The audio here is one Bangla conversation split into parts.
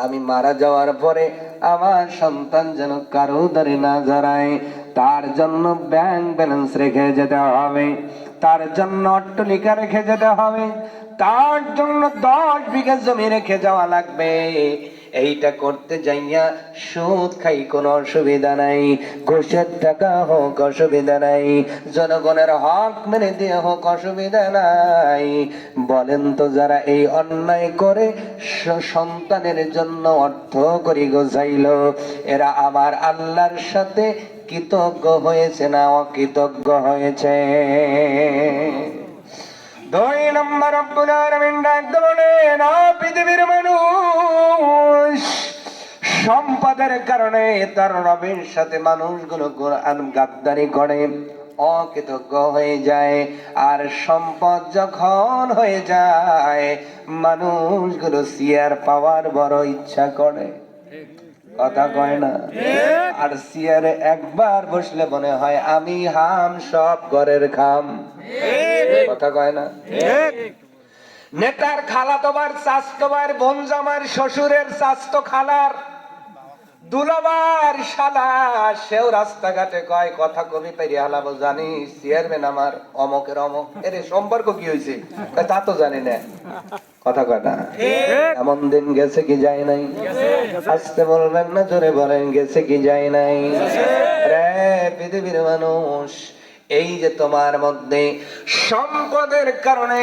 আমি মারা যাওয়ার পরে আমার সন্তান যেন কারো দ্বারে না জড়ায়, তার জন্য ব্যাংক ব্যালেন্স রেখে যেতে হবে, তার জন্য অট্টালিকা রেখে যেতে হবে, তার জন্য 10 বিঘা জমি রেখে যাওয়া লাগবে। এইটা করতে যাইয়া সুদ খাই কোনো অসুবিধা নাই, ঘুষের টাকা হোক অসুবিধা নাই, জনগণের হক মেরে দিয়ে হোক অসুবিধা নাই। বলেন তো, যারা এই অন্যায় করে সন্তানের জন্য অর্থ করি গোছাইল, এরা আমার আল্লাহর সাথে কৃতজ্ঞ হয়েছে না অকৃতজ্ঞ হয়েছে? 2 নম্বর, রব্বুল আলামিন ডাকতে বলেন, পৃথিবীর মানুষ সম্পদের কারণে তার রবের সাথে মানুষগুলো কোরআন গাদ্দারি করে, অকৃতজ্ঞ হয়ে যায়। আর সম্পদ যখন হয়ে যায়, মানুষগুলো চেয়ার পাওয়ার বড় ইচ্ছা করে, কথা কয় না? আর চেয়ারে একবার বসলে মনে হয় আমি হাম সব ঘরের খাম, কথা কয় না? নেতার খালাতো ভাই, চাচতো ভাই, বোন জামার, শ্বশুরের চাচতো খালার দুলাবার শালা, সেও রাস্তাঘাটে কয় কথা কবি পেরিয়ে হালাবো, জানিস চেয়ারম্যান আমার অমকের অমক। এর সম্পর্ক কি হয়েছে? তা তো জানি না, কথা কয় না? এমন দিন গেছে কি যায় নাই? আসতে বলবেন না, জোরে বলেন, গেছে কি যায় নাই? রে পৃথিবীর মানুষ, এই যে তোমার মধ্যে সম্পদের কারণে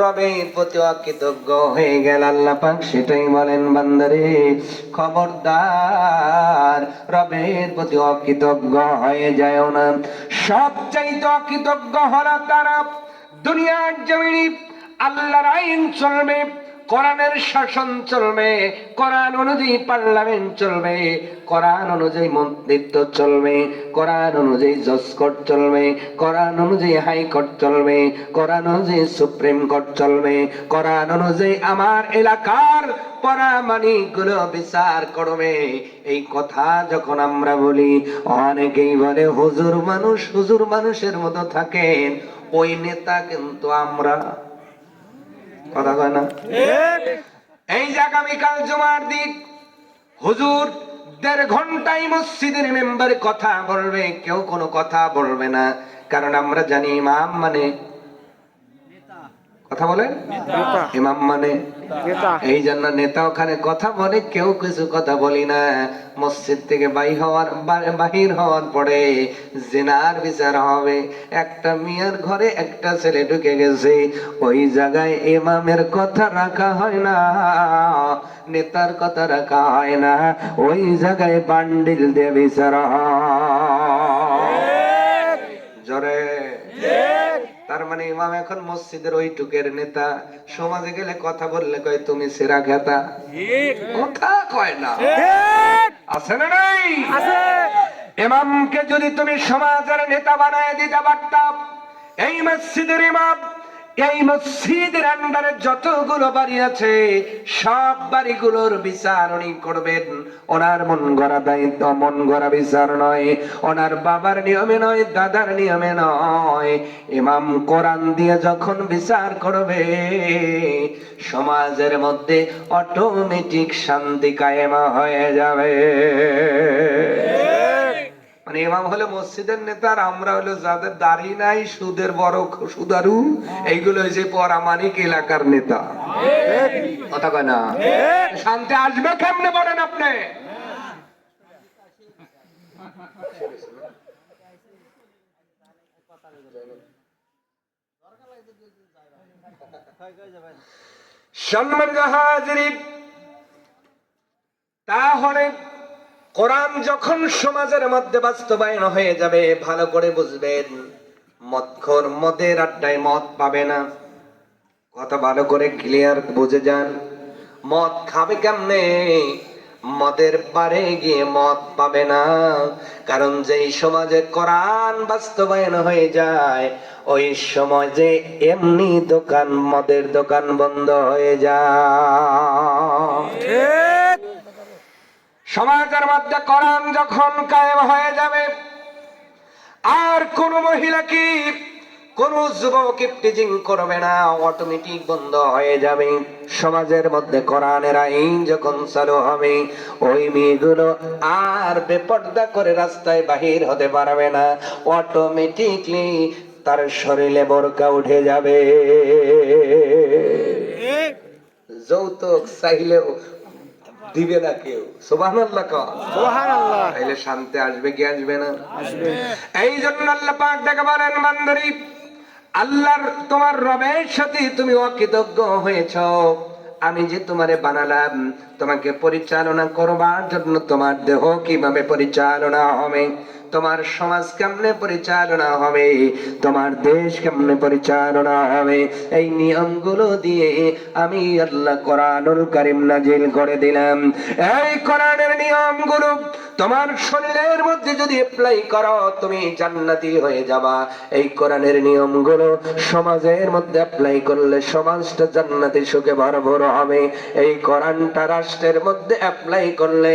রবের প্রতি অকৃতজ্ঞ হয়ে গেল, আল্লাহ পাক সেটাই বলেন, বান্দারে খবরদার রবের প্রতি অকৃতজ্ঞ হয়ে যায় না। সবচাইতে অকৃতজ্ঞ হলো তারা, দুনিয়ার জমিনে আল্লাহর আইন চলবে, কোরআনের শাসন চলবে, কোরআন অনুযায়ী পার্লামেন্ট চলবে, কোরআন অনুযায়ী মন্ত্রিত্ব চলবে, কোরআন অনুযায়ী জজ কোর্ট চলবে, কোরআন অনুযায়ী হাইকোর্ট চলবে, কোরআন অনুযায়ী সুপ্রিম কোর্ট চলবে, কোরআন অনুযায়ী আমার এলাকার পরামানিকগুলো বিচার করবে। এই কথা যখন আমরা বলি, অনেকেই বলে হুজুর মানুষ, হুজুর মানুষের মতো থাকেন, ওই নেতা কিন্তু আমরা, কথা কয় না? এই যে আগামীকাল জুমার দিন হুজুর 1.5 ঘন্টায় মসজিদের মেম্বারে কথা বলবে, কেউ কোনো কথা বলবে না, কারণ আমরা জানি ইমাম মানে, কথা বলে, ইমাম মানে এই জন্য নেতা ওখানে কথা বলে, কেউ কিছু কথা বলি না। মসজিদ থেকে বাহির হওয়ার পরে জিনার বিচার হবে। একটা মিয়ার ঘরে একটা ছেলে ঢুকে গেছে, ওই জায়গায় ইমামের কথা রাখা হয় না, নেতার কথা রাখা হয় না, ওই জায়গায় বান্ডিল দিয়ে বিচার হয়। জোরে। তার মানে ইমাম এখন মসজিদের ওই টুকের নেতা, সমাজে গেলে কথা বললে কয় তুমি সেরা খেতা, কথা কয় না, আছে না নাই? ইমামকে যদি তুমি সমাজের নেতা বানায় দিতে পারতাম, এই মসজিদের ইমাম, এই মসজিদের আন্ডারে যতগুলো বাড়ি আছে সব বাড়িগুলোর বিচার উনি করবেন। ওনার মন গড়া দায়িত্ব, মন গড়া বিচার নয়, ওনার বাবার নিয়মে নয়, দাদার নিয়মে নয়। ইমাম কোরআন দিয়ে যখন বিচার করবে, সমাজের মধ্যে অটোমেটিক শান্তি কায়েম হয়ে যাবে। মানে ইমাম হলো মসজিদের নেতা, আর আমরা হলো যাদের দাড়ি নাই, সুদের বড় সুদারু, এইগুলো হয়েছে পরামানিক এলাকার নেতা, কথা কয় না? শান্তি আসবে কেমনে বলেন আপনি? সম্মানিত হাজিরিন, তাহলে কোরআন যখন সমাজের মধ্যে বাস্তবায়ন হয়ে যাবে, ভালো করে বুঝবেন, মদখোর মদের আড্ডায় মদ পাবে না, কথা ভালো করে ক্লিয়ার বুঝে যান। মদ খাবে কেমনে? মদের বারে গিয়ে মদ পাবে না, কারণ যেই সমাজে কোরআন বাস্তবায়ন হয়ে যায়, ওই সমাজে এমনি দোকান, মদের দোকান বন্ধ হয়ে যায়। সমাজের মধ্যে কোরআন যখন কায়েম হয়ে যাবে, আর কোন মহিলা কি কোন যুবক ইফটিজিং করবে না, অটোমেটিক বন্ধ হয়ে যাবে। সমাজের মধ্যে কোরআনের আইন যখন চালু হবে, ওই মেয়েগুলো আর বেপর্দা করে রাস্তায় বাহির হতে পারবে না। অটোমেটিকলি তার শরীরে বোরকা উঠে যাবে। যৌতুক চাইলেও দিবে না কেউ। সুবহানাল্লাহ কও। সুবহানাল্লাহ। তাইলে শান্তি আসবে কি আসবে না? আসবে। এই জন্য আল্লাহ পাক ডেকে বলেন, বান্দারি, আল্লাহর তোমার রবের সাথে তুমি অকৃতজ্ঞ হয়েছ। আমি যে তোমারে বানালাম তোমাকে পরিচালনা করবার জন্য, তোমার দেহ কিভাবে পরিচালনা হবে, তোমার সমাজ কেমনে পরিচালনা হবে, তোমার দেশ কেমনে পরিচালনা হবে, এই নিয়মগুলো দিয়ে আমি আল্লাহ কোরআনুল কারীম নাজিল করে দিলাম। এই কোরআনের নিয়মগুলো তোমার শরীরের মধ্যে যদি অ্যাপ্লাই করো, তুমি জান্নাতি হয়ে যাবা। এই কোরআনের নিয়মগুলো সমাজের মধ্যে অ্যাপ্লাই করলে সমাজটা জান্নাতি সুখে ভরপুর হবে। এই কোরআনটা রাষ্ট্রের মধ্যে অ্যাপ্লাই করলে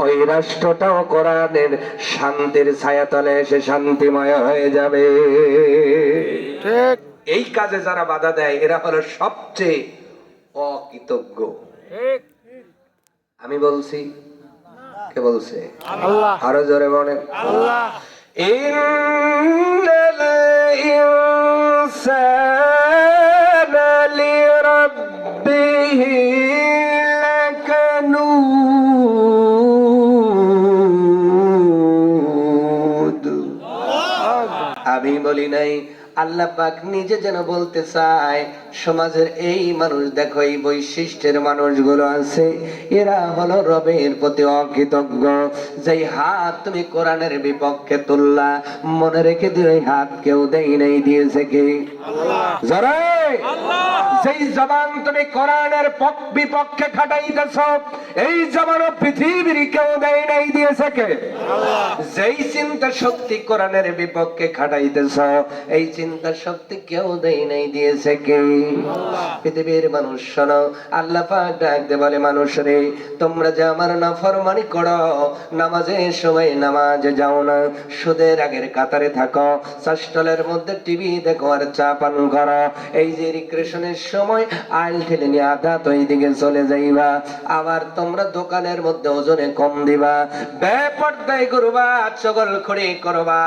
ওই রাষ্ট্রটাও কোরআনের শান্তির ছায়াতলে এসে শান্তিময় হয়ে যাবে। ঠিক। এই কাজে যারা বাধা দেয় এরা হলো সবচেয়ে অকৃতজ্ঞ। ঠিক। আমি বলছি, কে বলছে? আল্লাহ। আরো জোরে বলেন, আল্লাহ। ইন্নাল ইনসানা লিরাব্বিহি লাকানুদ। আমি বলি নাই, আল্লাহ পাক নিজে যেন বলতে চায়, সমাজের এই মানুষ দেখো, এই বৈশিষ্ট্যের মানুষগুলো আছে, এরা হলো রবের প্রতি অকৃতজ্ঞ। যেই হাত তুমি কোরআনের বিপক্ষে তুললা, মনে রেখে দিও এই হাত কেউ দেই নাই, দিয়েছে কে? আল্লাহ। জোরে আল্লাহ। যেই জবান তুমি কোরআনের বিপক্ষে খাটাইতেছ, এই জবানও পৃথিবীর কেউ দেই নাই, দিয়েছে কে? আল্লাহ। যেই চিন্তা শক্তি কোরআনের বিপক্ষে খাটাইতেছ, এই চিন্তা শক্তি কেউ দেই নাই, দিয়েছে কে? আল্লাহ। পৃথিবীর মানুষ শোনো, আল্লাহ পাক ডাকতে বলে, মানুষ রে, তোমরা যে আমার নাফরমানি করো, নামাজের সময় নামাজে যাও না, সুদের আগের কাতারে থাকো, চাষটলের মধ্যে টিভি দেখো আর চা পান করো, এই যে রিক্রেশনের সময় আইল ঠেলে নিয়ে আধা তো এইদিকে চলে যাইবা, আবার তোমরা দোকানের মধ্যে ওজনে কম দিবা, বেপরদায় করবা, চগলখড়ি করবা,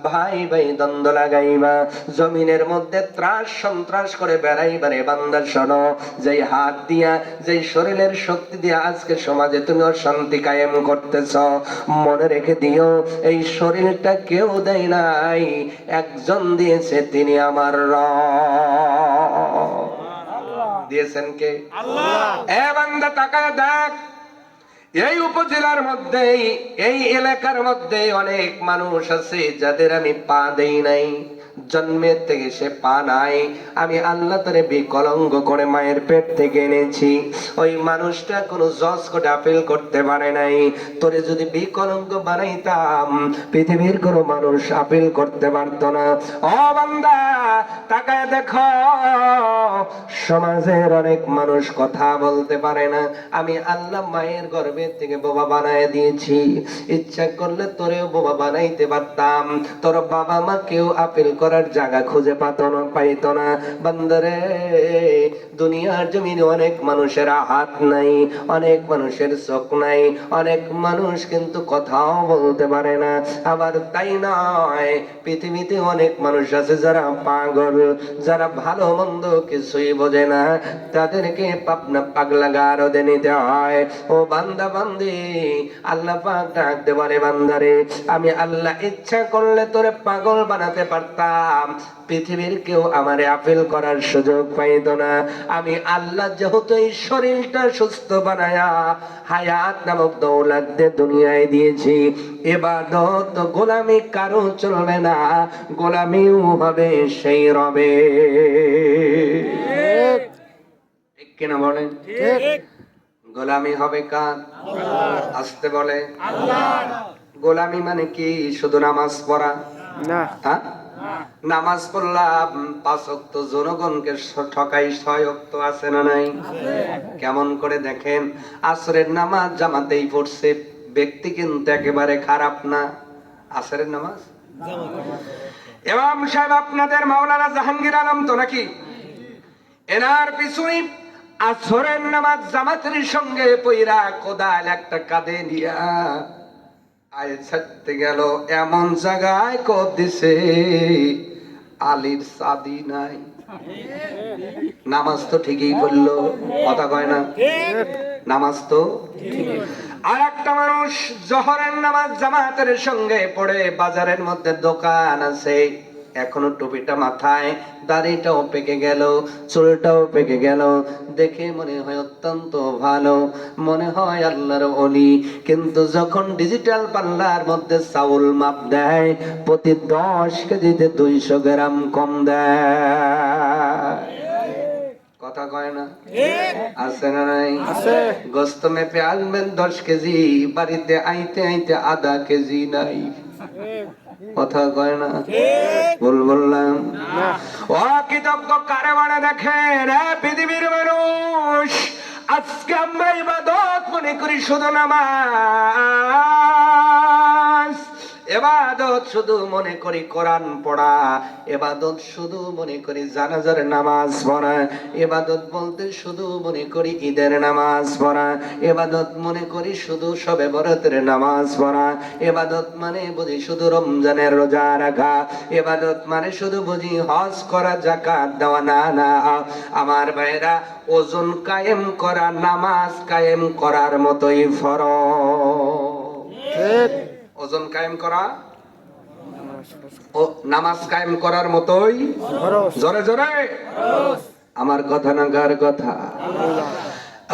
ভাই ভাই দ্বন্দ্ব লাগাইবা, জমিনের মধ্যে ত্রাস সন্ত্রাস করে বেড়াইবারে বান্দা শোনো, যেই হাত দিয়া, যেই শরীরের শক্তি দিয়া আজকে সমাজে তুমি অশান্তি কায়েম করতেছ, মনে রেখে দিও এই শরীরটা কেউ দেয় নাই, একজন দিয়েছে, তিনি আমার রব। দিয়েছেন কে? আল্লাহ। এ বান্দা তাকায় দেখ, এই উপজেলার মধ্যে, এই এলাকার মধ্যে অনেক মানুষ আছে যাদের আমি পা দেই নাই, জন্মের থেকে সে পা নাই, আমি আল্লাহ তারে বিকলাঙ্গ করে মায়ের পেট থেকে এনেছি। ওই মানুষটা কোনো জজ কোর্টে আপিল করতে পারে নাই। তোরে যদি বিকলাঙ্গ বানাইতাম, পৃথিবীর কোনো মানুষ আপিল করতে পারতো না। ও বান্দা তাকায় দেখো, সমাজের অনেক মানুষ কথা বলতে পারে না, আমি আল্লাহ মায়ের গর্ভের থেকে বোবা বানায় দিয়েছি। ইচ্ছা করলে তোরেও বোবা বানাইতে পারতাম, তোর বাবা মা কেউ আপিল করার জায়গা খুঁজে পাইতো না। বান্দারে, দুনিয়ার জমিনে অনেক মানুষের হাত নাই, অনেক মানুষের চোখ নাই, অনেক মানুষ কিন্তু কথাও বলতে পারে না। আবার তাই নয়, পৃথিবীতে অনেক মানুষ আছে যারা পাগল, যারা ভালো মন্দ কিছুই বোঝে না, তাদেরকে পাগলা গারদে নিতে হয়। ও বান্দা বান্দি, আল্লাহ পাক ডাকতে পারে, বান্দারে, আমি আল্লাহ ইচ্ছা করলে তোরে পাগল বানাতে পারতাম, পৃথিবীর কেউ আমারে আপিল করার সুযোগ পাইত না। আমি আল্লাহ যেহেতু এই শরীরটা সুস্থ বানায়া হায়াত নামক দৌলত দিয়ে দুনিয়ায় দিয়েছি, ইবাদত গোলামি কারো চলবে না, গোলামিও হবে সেই রবে। ঠিক কিনা বলেন? ঠিক। গোলামি হবে কার? আল্লাহ। আসতে বলে, আল্লাহ। গোলামি মানে কি? শুধু নামাজ পড়া না। হ্যাঁ, নামাজ পড়লাম 5 ওয়াক্ত, জনগণকে ঠকাই 6 ওয়াক্ত, আছে না নাই? কেমন করে দেখেন, আসরের নামাজ জামাতেই পড়ছে, ব্যক্তি কিন্তু একেবারে খারাপ না। আসরের নামাজ ইমাম সাহেব আপনাদের মাওলানা জাহাঙ্গীর আলম তো নাকি? এনার পিছনে আসরের নামাজ জামাতের সঙ্গে পইরা কোদাল একটা কাঁধে নিয়া আয় ছাড়তে গেল, এমন জায়গায় কব দিছে আলীর সাদি নাই। নামাজ তো ঠিকই পড়লো, কথা কয় না, নামাজ তো। আর একটা মানুষ জোহরের নামাজ জামাতের সঙ্গে পড়ে, বাজারের মধ্যে দোকান আছে, এখনো টুপিটা মাথায়, দাড়িটাও পেকে গেল, চুলটাও পেকে গেল, দেখে মনে হয় অত্যন্ত ভালো, মনে হয় আল্লাহর ওলি। কিন্তু যখন ডিজিটাল পাল্লার মধ্যে চাউল মাপ দেয়, প্রতি 10 কেজিতে 200 গ্রাম কম দেয়, কথা কয় না, আছে না নাই? গোস্ত মেপে আনবেন 10 কেজি, বাড়িতে আইতে আইতে আধা কেজি নাই, কথা কয় না, ভুল বললাম? ও কৃতজ্ঞ কারে মানে দেখেন পৃথিবীর মানুষ, আজকে আমরা ইবাদত মনে করি শুধু নামাজ, ইবাদত শুধু মনে করি কোরআন পড়া, ইবাদত শুধু মনে করি জানাজার নামাজ পড়া, ইবাদত বলতে শুধু মনে করি ঈদের নামাজ পড়া, ইবাদত মনে করি শুধু শবে বরাতের নামাজ পড়া, ইবাদত মানে বুঝি শুধু রমজানের রোজা রাখা, ইবাদত মানে শুধু বুঝি হজ করা, যাকাত দেওয়া। না না আমার ভাইরা, ওজন কায়েম করা নামাজ কায়েম করার মতোই ফরজ। ওজন কায়েম করা ও নামাজ কায়েম করার মতোই জোরে জোরে আমার কথা না কার কথা?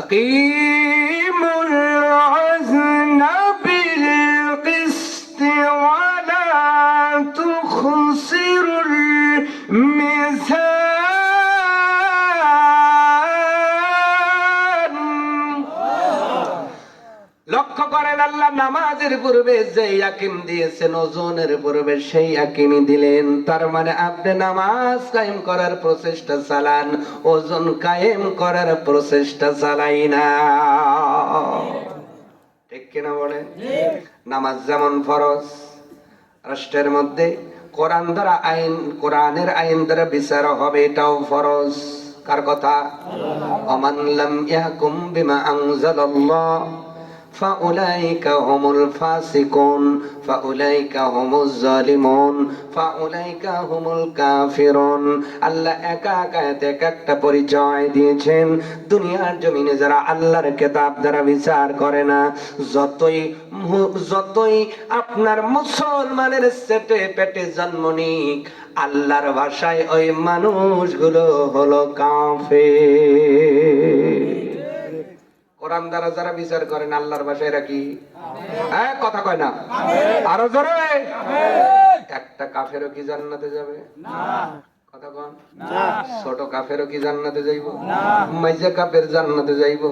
আকিমুল ওয়াজনা বিল কিসত ওয়া লা তুখসিরুল মিজান। লক্ষ্য করেন, আল্লাহ নামাজের পূর্বে যেই আকিম দিয়েছেন, ওজনের পূর্বে সেই আকিমই দিলেন। তার মানে আপনি নামাজ কায়েম করার প্রচেষ্টা চালান, ওজন কায়েম করার প্রচেষ্টা চালাই না, ঠিক কিনা বলেন? নামাজ যেমন ফরজ, রাষ্ট্রের মধ্যে কোরআন দ্বারা আইন, কোরআনের আইন দ্বারা বিচার হবে, এটাও ফরজ। কার কথা? ওমান লাম ইয়াহকুম বিমা আনজালাল্লাহ ফাউলাইকা হুমুল ফাসিকুন ফাউলাইকা হুমুজ জালিমুন ফাউলাইকা হুমুল কাফিরুন। আল্লাহ একা একা এক একটা পরিচয় দিয়েছেন। দুনিয়ার জমিনে যারা আল্লাহর কিতাব দ্বারা বিচার করে না, যতই আপনার মুসলমানের পেটে পেটে জন্ম নিক, আল্লাহর ভাষায় ওই মানুষগুলো হলো কাফের। কোরআন দ্বারা যারা বিচার করেন আল্লাহর ভাষায় রাখি, হ্যাঁ কথা কয় না, আরো জোরে। একটা কাফেরও কি জান্নাতে যাবে? কথা কন। ছোট কাফেরও কি জান্নাতে যাইব? মাইজা কাফের জান্নাতে যাইব?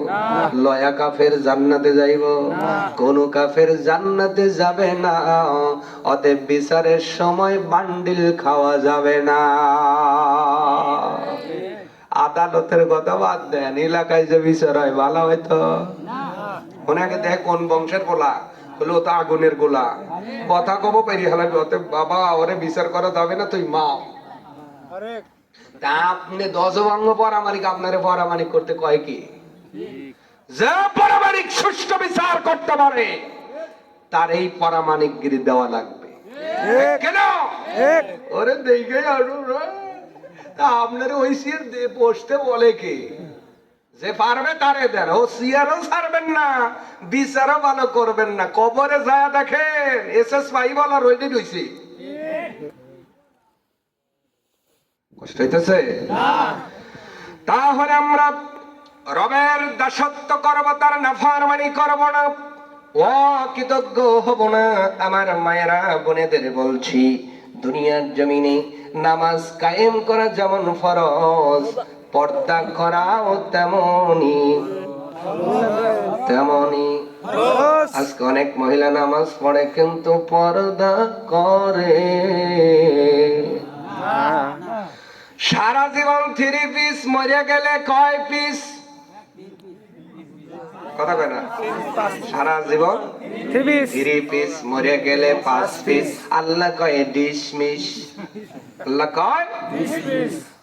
লয়া কাফের জান্নাতে যাইব? কোন কাফের জান্নাতে যাবে না। অতএব বিচারের সময় বান্ডিল খাওয়া যাবে না। আদালতের কথা বাদ দেন, এলাকায় যে বিচার হয় ভালো হয়তো। ওনাকে দেখ কোন বংশের গোলা, হলো তো আগুনের গোলা, কথা কব পেরি হালাবি। অতএব বাবা ওরে বিচার করা যাবে না, তুই মা। তা আপনি 10 অঙ্গ পরামানিক আপনারে পরামানিক করতে কয় কি? যে পরামানিক সুষ্ঠু বিচার করতে পারে তার এই পরামানিকগিরি দেওয়া লাগবে। কেন? ওরে দেখে আপনার ওই সিয়ার বসতে বলে কি? যে পারবে তারে দেন, ও সিয়ারও ছাড়বেন না, বিচারও ভালো করবেন না। কবরে যায় দেখেন এসএস ভাই বলা রইতে রইছি, কষ্ট হইতেছে। তাহলে আমরা রবের দাসত্ব করব, তার নাফরমানি করব না, অকৃতজ্ঞ হব না। আমার মায়েরা বোনেদের বলছি, দুনিয়ার জমিনে নামাজ কায়েম করা যেমন ফরজ, পর্দা করাও তেমনি তেমনি। আজকে অনেক মহিলা নামাজ পড়ে কিন্তু পর্দা করে। সারা জীবন 3 পিস, মরে গেলে কয় পিস? কথা কয় না। সারা জীবন 3 পিস, মরে গেলে 5 পিস। আল্লাহ কয় ডিশমিশ। আল্লাহ কয়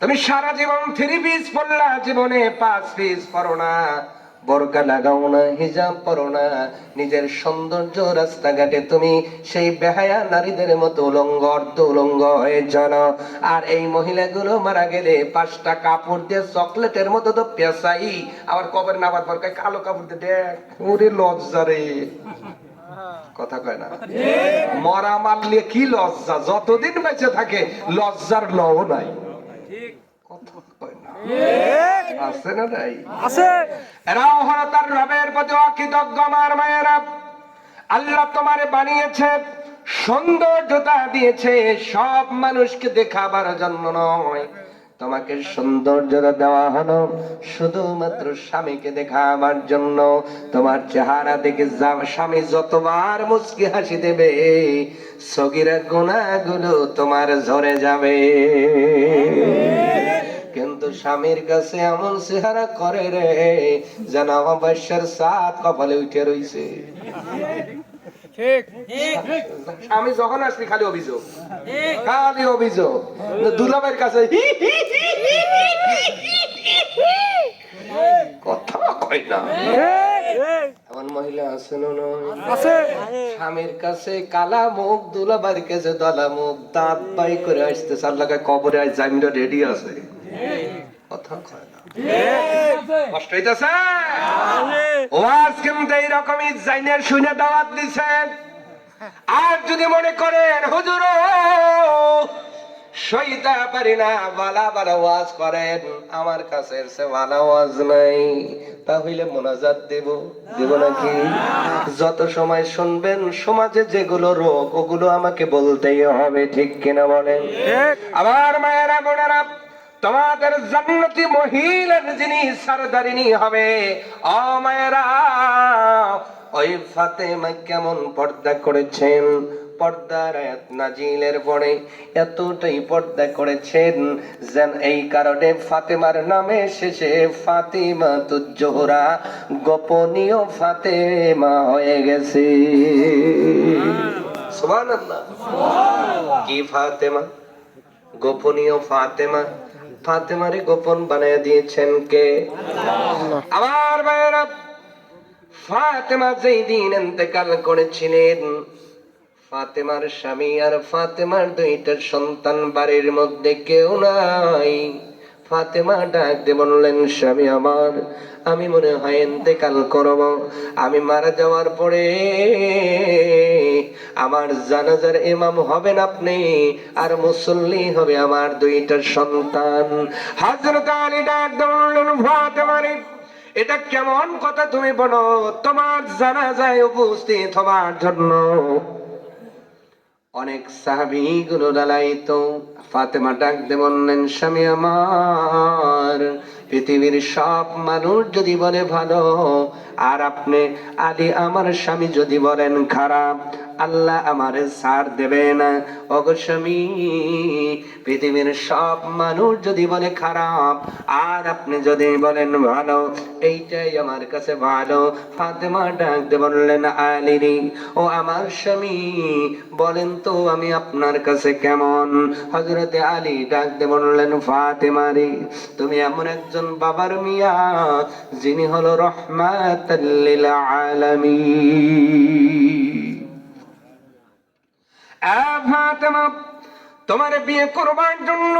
তুমি সারা জীবন 3 পিস পরলা, জীবনে 5 পিস পরো না, বোরকা লাগাও না, হিজাব পরো না, নিজের সৌন্দর্য রাস্তাঘাটে তুমি সেই বেহায়া নারীদের মতো উলঙ্গ অর্ধ উলঙ্গ হয়ে চলো। আর এই মহিলাগুলো মারা গেলে 5টা কাপড় দিয়ে চকলেটের মতো তো পেঁচাই, আবার কবর নামার পর কয় কালো কাপড় দিয়ে দেখ, ওরে লজ্জা রে। কথা কয় না, মরা মারলে কি লজ্জা, যতদিন বেঁচে থাকে লজ্জার লও নাই। কথা কয় না, আছে না নাই? আছে। এরাও হলো তার রবের প্রতি অকৃতজ্ঞ। আমার মায়েরা, আল্লাহ তোমারে বানিয়েছে, সৌন্দর্যতা দিয়েছে সব মানুষকে দেখাবার জন্য নয়, তোমাকে সৌন্দর্যতা দেওয়া হলো শুধুমাত্র স্বামীকে দেখাবার জন্য। তোমার চেহারা দেখে স্বামী যতবার মুচকি হাসি দেবে, সগীরা গুনাহগুলো তোমার ঝরে যাবে। কিন্তু স্বামীর কাছে এমন চেহারা করে রে, যেন অমাবস্যার চাঁদ কপালে উঠে রইছে। আমি যখন আসবি খালি অভিযোগ, খালি অভিযোগ। দুলাভাইয়ের কাছে কথা কয় না, এমন মহিলা আছে না? স্বামীর কাছে কালা মুখ, দুলাভাইয়ের কাছে দলা মুখ, দাঁত বাই করে আসতেছে, আল্লাহ কবরে আজ জামিনটা রেডি আছে। কথা কয় না, কষ্ট হইতেছে। ওয়াজ কিন্তু এইরকমই জাইনের শুনে দাওয়াত দিছেন। আর যদি মনে করেন হুজুর সইতে পারি না, বালা বালা ওয়াজ করেন, আমার কাছে সে বালা ওয়াজ নাই, তাহলে মোনাজাত দেব নাকি? যত সময় শুনবেন সমাজে যেগুলো রোগ, ওগুলো আমাকে বলতেই হবে, ঠিক কিনা বলেন? আমার মায়েরা বোনেরা, তোমাদের জান্নাতি মহিলার যিনি সরদারিনী হবে, ও মায়েরা, ওই ফাতেমা কেমন পর্দা করেছেন, পর্দার আয়াত নাজিলের পরে এতটাই পর্দা করেছেন যেন এই কারণে ফাতেমার নামে শেষে ফাতিমা তুজ-জোহরা, গোপনীয় ফাতেমা হয়ে গেছে। সুবহানাল্লাহ। কি ফাতেমা? গোপনীয় ফাতেমা। ফাতেমারে গোপন বানিয়ে দিয়েছেন কে? আল্লাহ। আমার ভাইরা, ফাতেমা যেই দিন ইন্তেকাল করেছিলেন, ফাতেমার স্বামী আর ফাতেমার 2টা সন্তান বাড়ির মধ্যে কেউ নাই। ফাতেমা ডাক দিয়ে বললেন, স্বামী আমার, আমি মনে হয় ইন্তেকাল করব, আমি মারা যাওয়ার পরে আমার জানাজার ইমাম হবেন আপনি, আর মুসল্লি হবে আমার 2টা সন্তান। হযরত আলী ডাক দিয়ে বললেন, ফাতেমা রে, এটা কেমন কথা তুমি বলো, তোমার জানাজায় উপস্থিত হবার জন্য অনেক সাহাবী গুলো লালায়িত। ফাতেমা ডাক দিয়ে বললেন, স্বামী আমার, পৃথিবীর সব মানুষ যদি বলে ভালো, আর আপনি আলী আমার স্বামী যদি বলেন খারাপ, আল্লাহ আমারে ছাড় দেবে না। ওগো স্বামী, পৃথিবীর সব মানুষ যদি বলে খারাপ, আর আপনি যদি বলেন ভালো, এইটাই আমার কাছে ভালো। ফাতেমা ডাক দিয়ে বললেন, আলী রে, ও আমার স্বামী, বলেন তো আমি আপনার কাছে কেমন? হযরতে আলী ডাক দিয়ে বললেন, ফাতেমা রে, তুমি এমন একজন বাবার মিয়া যিনি হলো রাহমাতাল লিল আলামিন। ফাতেমা, তোমার বিয়ে করবার জন্য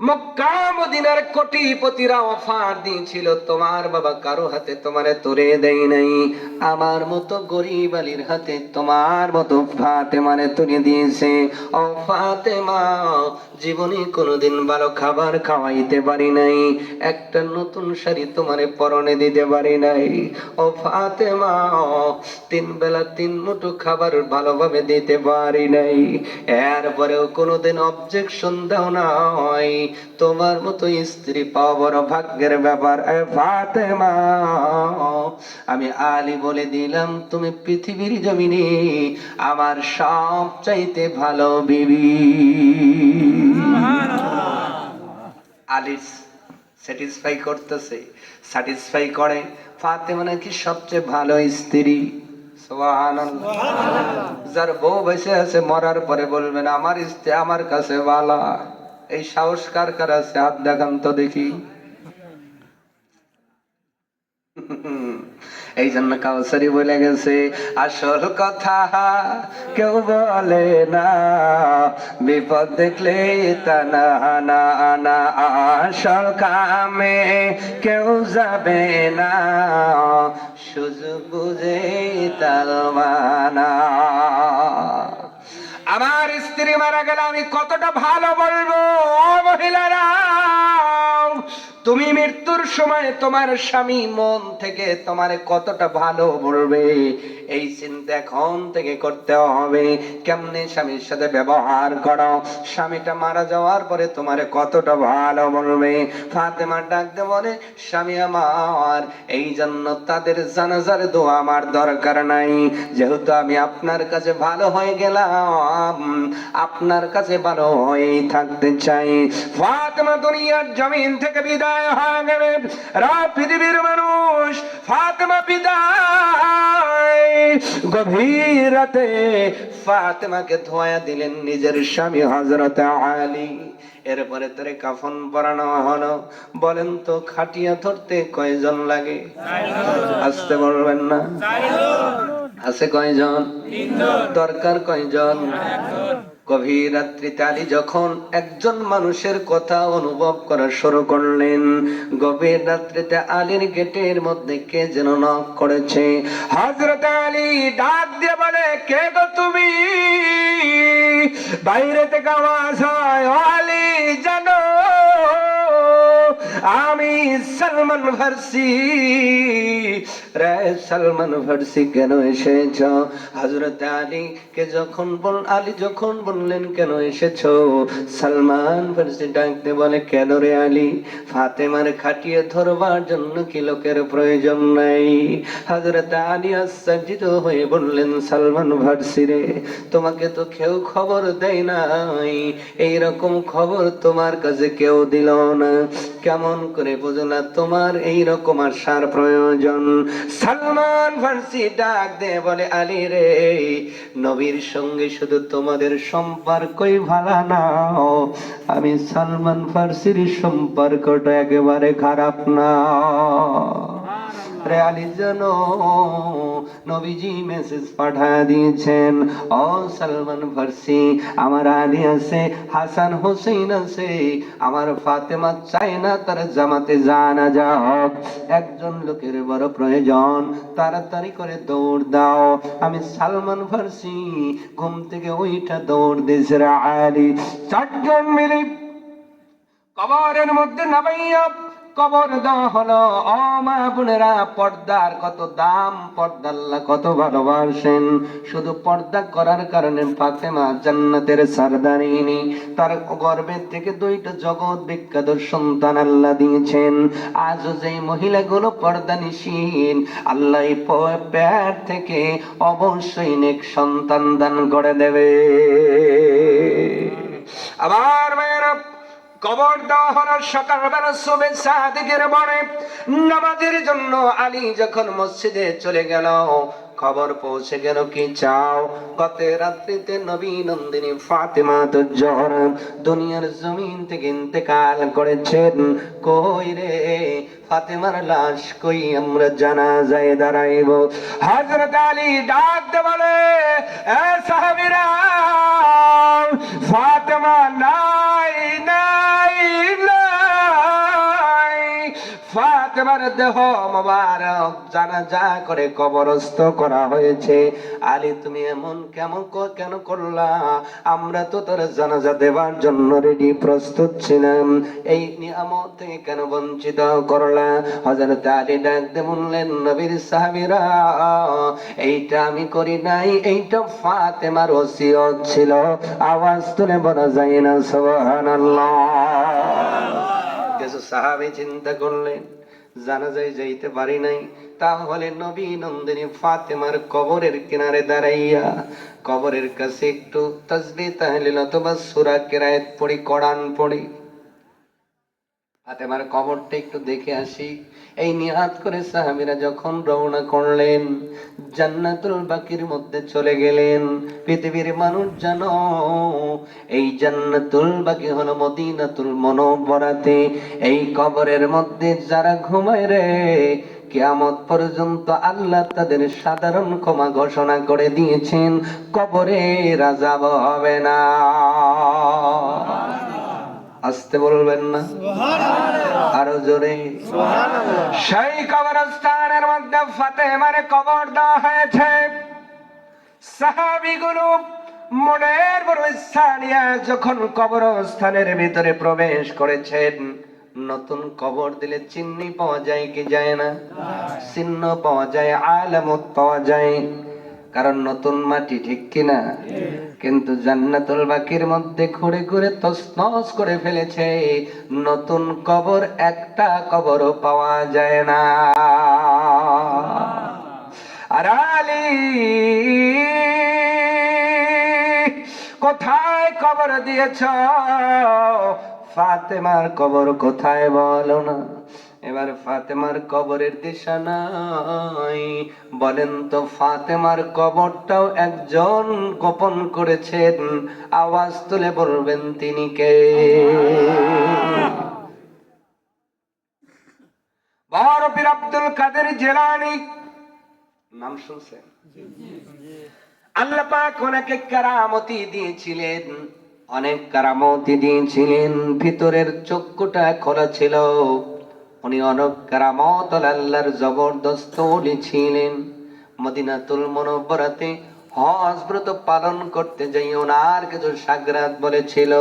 মক্কা মদিনার কোটিপতিরা অফার দিয়েছিল, তোমার বাবা কারো হাতে তোমারে তুলে দেয় নাই, আমার মতো গরিব আলীর হাতে তোমার মতো ফাতেমারে তুলে দিয়েছে। ও ফাতেমা, জীবনে কোনোদিন ভালো খাবার খাওয়াইতে পারি নাই, একটা নতুন শাড়ি তোমারে পরনে দিতে পারি নাই। ও ফাতেমা, 3 বেলা 3 মুঠো খাবার ভালোভাবে দিতে পারি নাই, এরপরেও কোনোদিন অবজেকশন দাও নাই। তোমার মতো স্ত্রী পাওয়া বড় ভাগ্যের ব্যাপার। ফাতেমা, আমি আলী বলে দিলাম, তুমি পৃথিবীর জমিনে আমার সব চাইতে ভালো বিবি। আলী স্যাটিসফাই করতেছে, স্যাটিসফাই করে ফাতেমা নাকি সবচেয়ে ভালো স্ত্রী। সুবহানাল্লাহ। যার বউ বেঁচে আছে মরার পরে বলবেন আমার স্ত্রী আমার কাছে বালা, এই সাহস কার কার আছে? হাত দেখান তো দেখি। এই জন্য কাউসারি বলে গেছে আসল কথা কেউ বলে না, বিপদ দেখলে তা না না না, আসল কামে কেউ যাবে না, সুযোগ বুঝে তাল মানা। আমার স্ত্রী মারা গেলে আমি কতটা ভালো বলবো মহিলারা, তুমি মৃত্যুর সময় তোমার স্বামী মন থেকে তোমারে কতটা ভালো বলবে এই চিন্তা এখন থেকে করতে হবে। কেমনে স্বামীর সাথে ব্যবহার করো, স্বামীটা মারা যাওয়ার পরে তোমারে কতটা ভালো বলবে। ফাতেমা ডাকতে বলে স্বামী আমার, এই জন্য তাদের জানাজার দোয়া আমার দরকার নাই, যেহেতু আমি আপনার কাছে ভালো হয়ে গেলাম, আপনার কাছে ভালো হয়েই থাকতে চাই। ফাতেমা দুনিয়ার জমিন থেকে বিদায় হয়ে গেলে পৃথিবীর মানুষ ফাতেমা বিদায় গভীর রাতে ফাতেমাকে ধোয়া দিলেন নিজের স্বামী হযরত আলী। এরপরে তারে কাফন পরানো হলো। বলেন তো খাটিয়া ধরতে কয়জন লাগে? আসতে বলবেন না, আছে কয়জন? দরকার কয়জন? গভীর রাত্রিতে আলী যখন একজন মানুষের কথা অনুভব করা শুরু করলেন, গভীর রাত্রিতে আলীর গেটের মধ্যে কে যেন নক করেছে। হযরত আলী ডাক দিয়ে বলে কে গো তুমি? বাইরে থেকে আওয়াজ হয় ও আলী জানো আমি সালমান ফার্সি। রে সালমান ফার্সি কেন এসেছ? হযরত আলী কে যখন আলী যখন বললেন কেন এসেছো, সালমান ফার্সি ডাকতে বলে কেন রে আলী, ফাতেমার খাটিয়ে ধরবার জন্য কি লোকের প্রয়োজন নাই? হযরত আলী আশ্চর্যিত হয়ে বললেন সালমান ফার্সি রে, তোমাকে তো কেউ খবর দেয় নাই, এইরকম খবর তোমার কাছে কেউ দিল না, কেমন করে বুঝলা তোমার এইরকম আসার প্রয়োজন? সালমান ফার্সি ডাক দে বলে আলী রে, নবীর সঙ্গে শুধু তোমাদের সম্পর্কই ভালো না, আমি সালমান ফার্সির সম্পর্কটা একেবারে খারাপ না রে আলী। জানো নবীজি মেসেজ পাঠিয়ে দিয়েছেন, ও সালমান ফার্সি আমার আলী আছে, হাসান হোসেন আছে, আমার ফাতেমা চায় না তার জামাতে জানাজা হোক, একজন লোকের বড় প্রয়োজন, তাড়াতাড়ি করে দৌড় দাও। আমি সালমান ফার্সি ঘুম থেকে ওইটা দৌড় দিয়েছে রে আলী। চারজন মিলে কবরের মধ্যে নামাইয়া কবর দেওয়া হলো। ও মা বোনেরা, পর্দার কত দাম, পর্দা আল্লাহ কত ভালোবাসেন। শুধু পর্দা করার কারণে ফাতেমা জান্নাতের সরদারিনী, তার গর্ভের থেকে দুইটা জগৎ বিখ্যাত সন্তান আল্লাহ দিয়েছেন। আজও যেই মহিলাগুলো পর্দা নিশীন, আল্লাহ পেট থেকে অবশ্যই নেক সন্তান দান করে দেবে। আবার মায়েরা কবর দেওয়া হলো। সকালবেলা সুবহে সাদিকের পরে নামাজের জন্য আলী যখন মসজিদে চলে গেল, খবর পৌঁছে গেল কি চাও, গত রাত্রিতে নবী নন্দিনী ফাতেমা তুজ জোহরা দুনিয়ার জমিন থেকে ইন্তেকাল করেছেন। কই রে ফাতেমার লাশ কই, আমরা জানাজায় দাঁড়াইব। হযরত আলী ডাক দে বলে এ সাহাবীরা, ফাতেমা নাই নাই নাই, ফাতেমার দেহ মোবারক জানাজা করে কবরস্থ করা হয়েছে। আলী তুমি এমন কেন করলা? আমরা তো তোর জানাজা দেবার জন্য রেডি প্রস্তুত ছিলাম, এই নিয়ামত থেকে কেন বঞ্চিত করলা? হযরত আলী ডাকতে বললেন নবীর সাহাবীরা, এইটা আমি করি নাই, এইটা ফাতেমার ওসিয়ত ছিল। আওয়াজ তুলে বলা যায় না সুবহানাল্লাহ। কিছু সাহাবী চিন্তা করলেন জানাজায় যাইতে পারি নাই, তাহলে নবী নন্দিনী ফাতেমার কবরের কিনারে দাঁড়াইয়া কবরের কাছে একটু তাসবিহ তাহলিল অথবা সূরা কিরাত পড়ি, কোরআন পড়ি। ফাতেমার কবরটা একটু দেখে আসি। এই নিয়াত করে সাহাবীরা যখন রওনা করলেন, জান্নাতুল বাকির মধ্যে চলে গেলেন। পৃথিবীর মানুষ জানো, এই জান্নাতুল বাকি হলো মদিনাতুল মুনাওয়ারাতে। এই কবরের মধ্যে যারা ঘুমায় রে, কিয়ামত পর্যন্ত আল্লাহ তাদের সাধারণ ক্ষমা ঘোষণা করে দিয়েছেন, কবরে আযাব হবে না। আসতে বলবেন না? আরো জোরে। সেই কবরস্থানের মধ্যে ফাতেমার কবর দেওয়া হয়েছে। সাহাবীগুলো মনের বড় ইচ্ছা নিয়ে যখন কবরস্থানের ভিতরে প্রবেশ করেছেন, নতুন কবর দিলে চিহ্ন পাওয়া যায় কি যায় না? চিহ্ন পাওয়া যায়, আলামত পাওয়া যায়, কারণ নতুন মাটি, ঠিক কিনা? কিন্তু জান্নাতুল বাকির মধ্যে ঘুরে ঘুরে তছনছ করে ফেলেছে, নতুন কবর একটা কবরও পাওয়া যায় না। আর আলী কোথায় কবর দিয়েছ? ফাতেমার কবর কোথায় বলো না। এবার ফাতেমার কবরের দিশা নাই। বলেন তো, ফাতেমার কবরটাও একজন গোপন করেছেন, আওয়াজ তুলে বলবেন তিনি কে? বড় পীর আব্দুল কাদের জিলানী, নাম শুনছেন? আল্লাহ পাক ওনাকে কারামতি দিয়েছিলেন, অনেক কারামতি দিয়েছিলেন। ভিতরের চক্ষুটা খোলা ছিল। উনি অনেক কারামত আল্লাহর জবরদস্ত ওলি ছিলেন। মদিনাতুল মুনাওয়ারাতে হজ ব্রত পালন করতে যাই ওনার কিছু সাগরাত বলেছিল,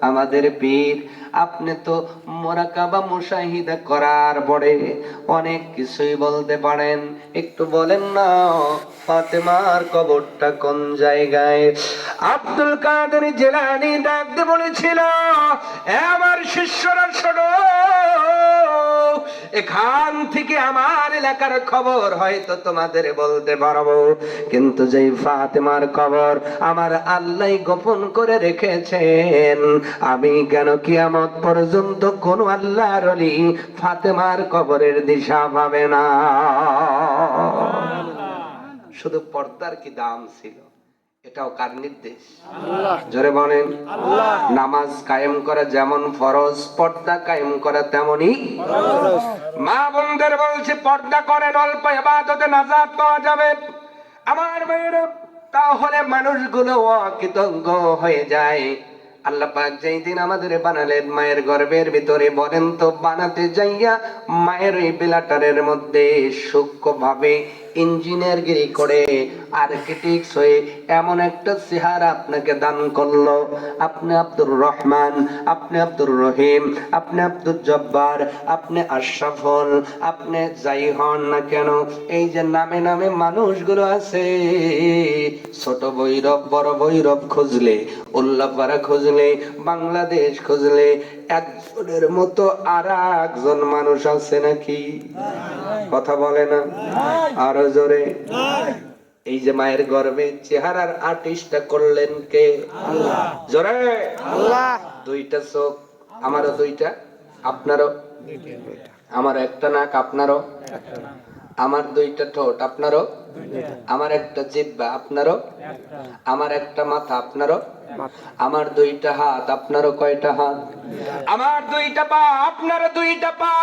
আমাদের পীর আপনি তো মুরাকাবা মুশাহিদা করার পরে অনেক কিছুই বলতে পারেন, একটু বলেন না ফাতেমার কবরটা কোন জায়গায়? আব্দুল কাদের জিলানী ডাক দিয়ে বলেছিল, আমার শিষ্যরা শোনো, এখান থেকে আমার এলাকার খবর হয়তো তোমাদের বলতে পারবো, কিন্তু যেই ফাতেমার কবর আমার আল্লাহ গোপন করে রেখেছেন, আমি কেন কিয়ামত পর্যন্ত কোন আল্লাহর ওলি ফাতেমার কবরের দিশা পাবে না। শুধু পর্দার কি দাম ছিল? এটাও কার নির্দেশ? জোরে বলেন। নামাজ কায়েম করা যেমন ফরজ, পর্দা কায়েম করা তেমনি ফরজ। মা বোনদের বলছে পর্দা করেন, অল্প ইবাদতে নাজাত পাওয়া যাবে। আমার মেয়েরা, তাহলে মানুষগুলো অকৃতজ্ঞ হয়ে যায়। আল্লাহ পাক যেই দিন আমাদের বানালেন মায়ের গর্ভের ভিতরে, বলেন তো বানাতে যাইয়া মায়ের ওই বিলাটারের মধ্যে সূক্ষ্মভাবে ইঞ্জিনিয়ারগিরি করে আর্কিটেক্ট হয়ে এমন একটা চেহারা আপনাকে দান করলো। আপনি আব্দুর রহমান, আপনি আব্দুর রহিম, আপনি আব্দুল জব্বার, আপনি আশরাফুল, আপনি যাই হন না কেন, এই যে নামে নামে মানুষগুলো আছে, ছোট ভৈরব বড় ভৈরব খুঁজলে, উল্লাপাড়া খুঁজলে, বাংলাদেশ খুঁজলে, একজনের মতো আর একজন মানুষ আছে নাকি? কথা বলে না? আরো জোরে। এই যে মায়ের গর্ভে চেহারার আর্টিস্টটা করলেন কে? আল্লাহ। জোরে আল্লাহ। দুইটা চোখ, আমারও দুইটা, আপনারও, আমার একটা নাক, আপনারও, আমার দুইটা ঠোঁট, আপনারও, আমার একটা জিহ্বা, আপনারও, আমার একটা মাথা, আপনারও, আমার দুইটা হাত, আপনারও কয়টা হাত, আমার দুইটা পা, আপনারও দুইটা পা।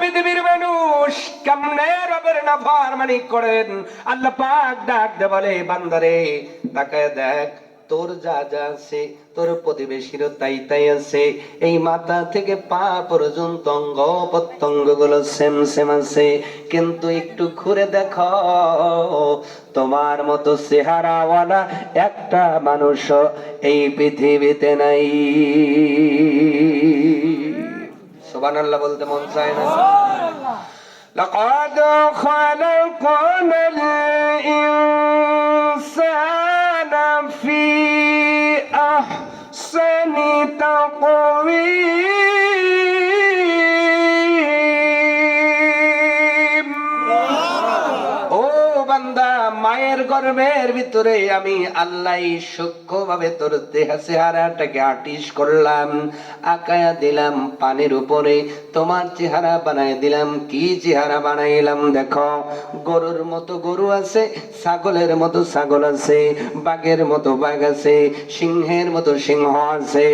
পৃথিবীর মানুষ কেমনে রবের নাফরমানি করেন? আল্লাহ পাক ডাক দে বলে, বান্দারে তাকায় দেখ, তোর যা যা আছে তোর প্রতিবেশীরও তাই তাই আছে। এই মাথা থেকে পা পর্যন্ত অঙ্গ প্রত্যঙ্গ গুলো সেম সেম আছে, কিন্তু একটু ঘুরে দেখো, তোমার মতো চেহারাওয়ালা একটা মানুষ এই পৃথিবীতে নাই। সুবহানাল্লাহ বলতে মন চায় না? لقد خلقنا الإنسان في أحسن تقويم। ও বান্দা, মায়ের গর্ভের ভিতরে আমি আল্লাহ সূক্ষ্মভাবে তোর দেহ চেহারাটাকে আর্টিস্ট করলাম, আঁকায়া দিলাম পানির উপরে, তোমার চেহারা বানাই দিলাম। কি চেহারা বানাইলাম দেখো, গরুর মতো গরু আছে, ছাগলের মতো ছাগল আছে, বাঘের মতো বাঘ আছে, সিংহের মতো সিংহ আছে।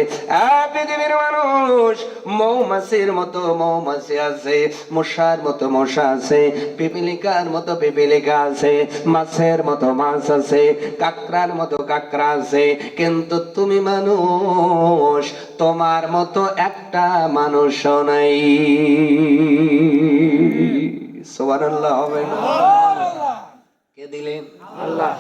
পৃথিবীর মানুষ মৌমাছির মতো মৌমাছি আছে, মশার মতো মশা আছে, পিপিলিকার মতো পিপিলিকা আছে, মাছের মতো মাছ আছে, কাকড়ার মতো কাকড়া আছে। কিন্তু তুমি মানুষ, তোমার মতো একটা মানুষও নাই। সুবহানাল্লাহ হবে না? কে দিলেন? আল্লাহ।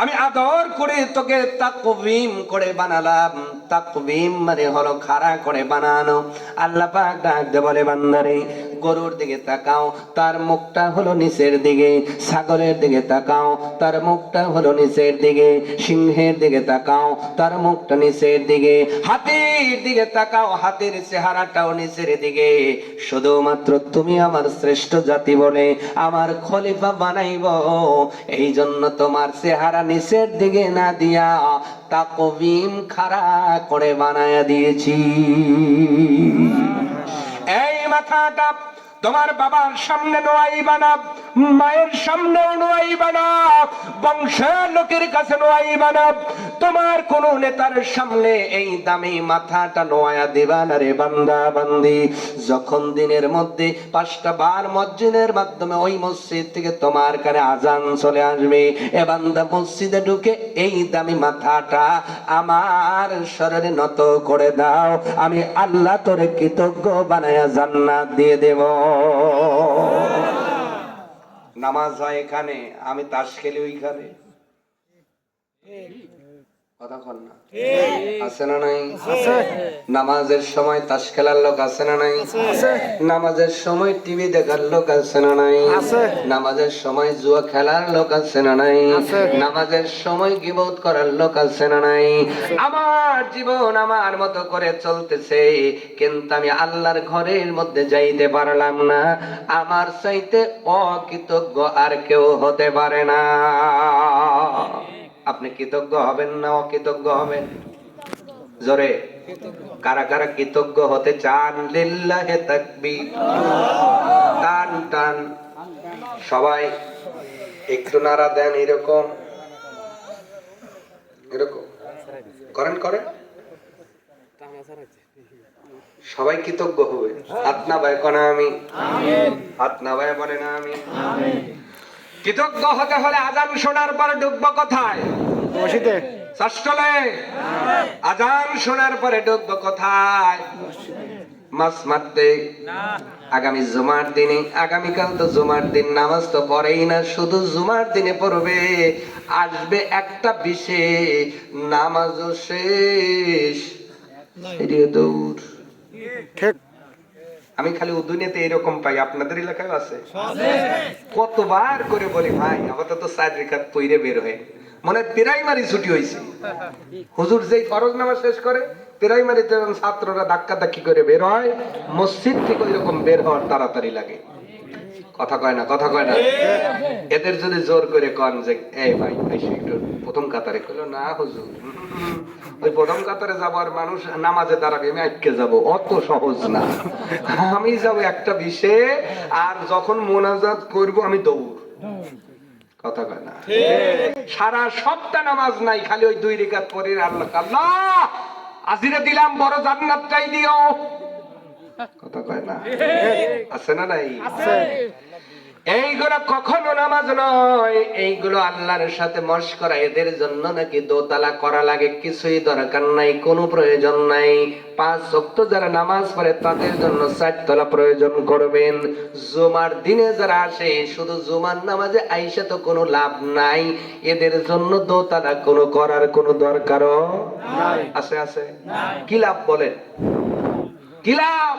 আমি আদর করে তোকে তাকবীম করে বানালাম। তাকবীম মানে হলো খাড়া করে বানানো। আল্লাহ পাক ডাক দিয়ে বলে, বান্দারে গরুর দিকে তাকাও, তার মুখটা হলো নিচের দিকে, ছাগলের দিকে তাকাও, তার মুখটা হলো নিচের দিকে, সিংহের দিকে তাকাও, তার মুখটা নিচের দিকে, হাতির দিকে তাকাও, হাতির চেহারাটাও নিচের দিকে। শুধুমাত্র তুমি আমার শ্রেষ্ঠ জাতি বলে আমার খলিফা বানাইব, এই জন্য তোমার চেহারা নিচের দিকে না দিয়া তাকবীম খাড়া করে বানায়া দিয়েছি। এই মাথাটা তোমার বাবার সামনে নোয়াই বানাব, মায়ের সামনে নোয়াই বানাব, বংশের লোকের কাছে নোয়াই বানাব। তোমার কোন নেতার সামনে এই দামি মাথাটা নোয়া দিবা না রে বান্দা বান্দি। যখন দিনের মধ্যে 5টা বার মসজিদের মাধ্যমে ওই মসজিদ থেকে তোমার কানে আজান চলে আসবে, এ বান্দা মসজিদে ঢুকে এই দামি মাথাটা আমার শরীরে নত করে দাও, আমি আল্লাহ তোরে কৃতজ্ঞ বানায়া জান্নাত দিয়ে দেব। নামাজ হয় এখানে, আমি তাস খেলি ওইখানে। কথা কন না, আছে না নাই? নামাজের সময় তাস খেলার লোক আছে না নাই? নামাজের সময় টিভি দেখার লোক আছে না নাই? নামাজের সময় জুয়া খেলার লোক আছে না নাই? নামাজের সময় গীবত করার লোক আছে না নাই? আমার জীবন আমার মতো করে চলতেছে, কিন্তু আমি আল্লাহর ঘরের মধ্যে যাইতে পারলাম না। আমার চাইতে অকৃতজ্ঞ আর কেউ হতে পারে না। আপনি কৃতজ্ঞ হবেন না অকৃতজ্ঞ হবেন? জোরে কারা কারা কৃতজ্ঞ হতে চান? লিল্লাহে তাকবীর, টান টান সবাই একটু নাড়া দেন, এরকম এরকম করেন করেন, সবাই কৃতজ্ঞ হবে। হাত না ভাই কনা আমি, হাত না ভাই বলে না আমি। কৃতজ্ঞ হতে হলে আজান শোনার পর ঢুকবো কোথায়? মসজিদে। ষষ্ঠলে আজান শোনার পরে ঢুকবো কোথায়? মাস মারতে। আগামী জুমার দিনে, আগামীকাল তো জুমার দিন, নামাজ তো পড়েই না, শুধু জুমার দিনে পড়বে। আসবে একটা বিশেষ, নামাজও শেষ, দৌড়। ঠিক। আমি খালি উদুনিয়াতে এরকম পাই, আপনাদের এলাকায় আছে? কতবার করে বলি ভাই আপাতত 4 রাকাত পড়ে বের হয়ে, মনে প্রাইমারি ছুটি হয়েছে, হুজুর যেই ফরজ নামাজ শেষ করে প্রাইমারিতে ছাত্ররা ধাক্কা ধাক্কি করে বের হয়, মসজিদ থেকে ওইরকম বের হওয়ার তাড়াতাড়ি লাগে। কথা কয় না, কথা কয় না। এদের যদি জোর করে কন যে এই ভাই একটু প্রথম কাতারে, কইলো না হুজুর, ওই প্রথম কাতারে যাবার মানুষ নামাজে দাঁড়াবে, আমি আটকে যাব, অত সহজ না। আমি যাব একটা বিষয়ে, আর যখন মোনাজাত করব আমি দৌড়। কথা কয় না। সারা সপ্তাহ নামাজ নাই, খালি ওই 2 রাকাত পড়ে আল্লাহ আল্লাহ আজিরে দিলাম, বড় জান্নাতটাই দিও। কথা কয় না, আছে না নাই? আছে। এইগুলো কখনো নামাজ নয়, এইগুলো আল্লাহর সাথে মশকরা। এদের জন্য নাকি দোতলা করা লাগে, কিছুই দরকার নাই, কোনো প্রয়োজন নাই। 5 ওয়াক্ত যারা নামাজ পড়ে তাদের জন্য 4 তলা প্রয়োজন করবেন। জুমার দিনে যারা আসে শুধু জুমার নামাজে আইসা তো কোনো লাভ নাই, এদের জন্য দোতলা কোনো করার কোনো দরকারও নাই। আছে আছে? কি লাভ বলেন? কি লাভ?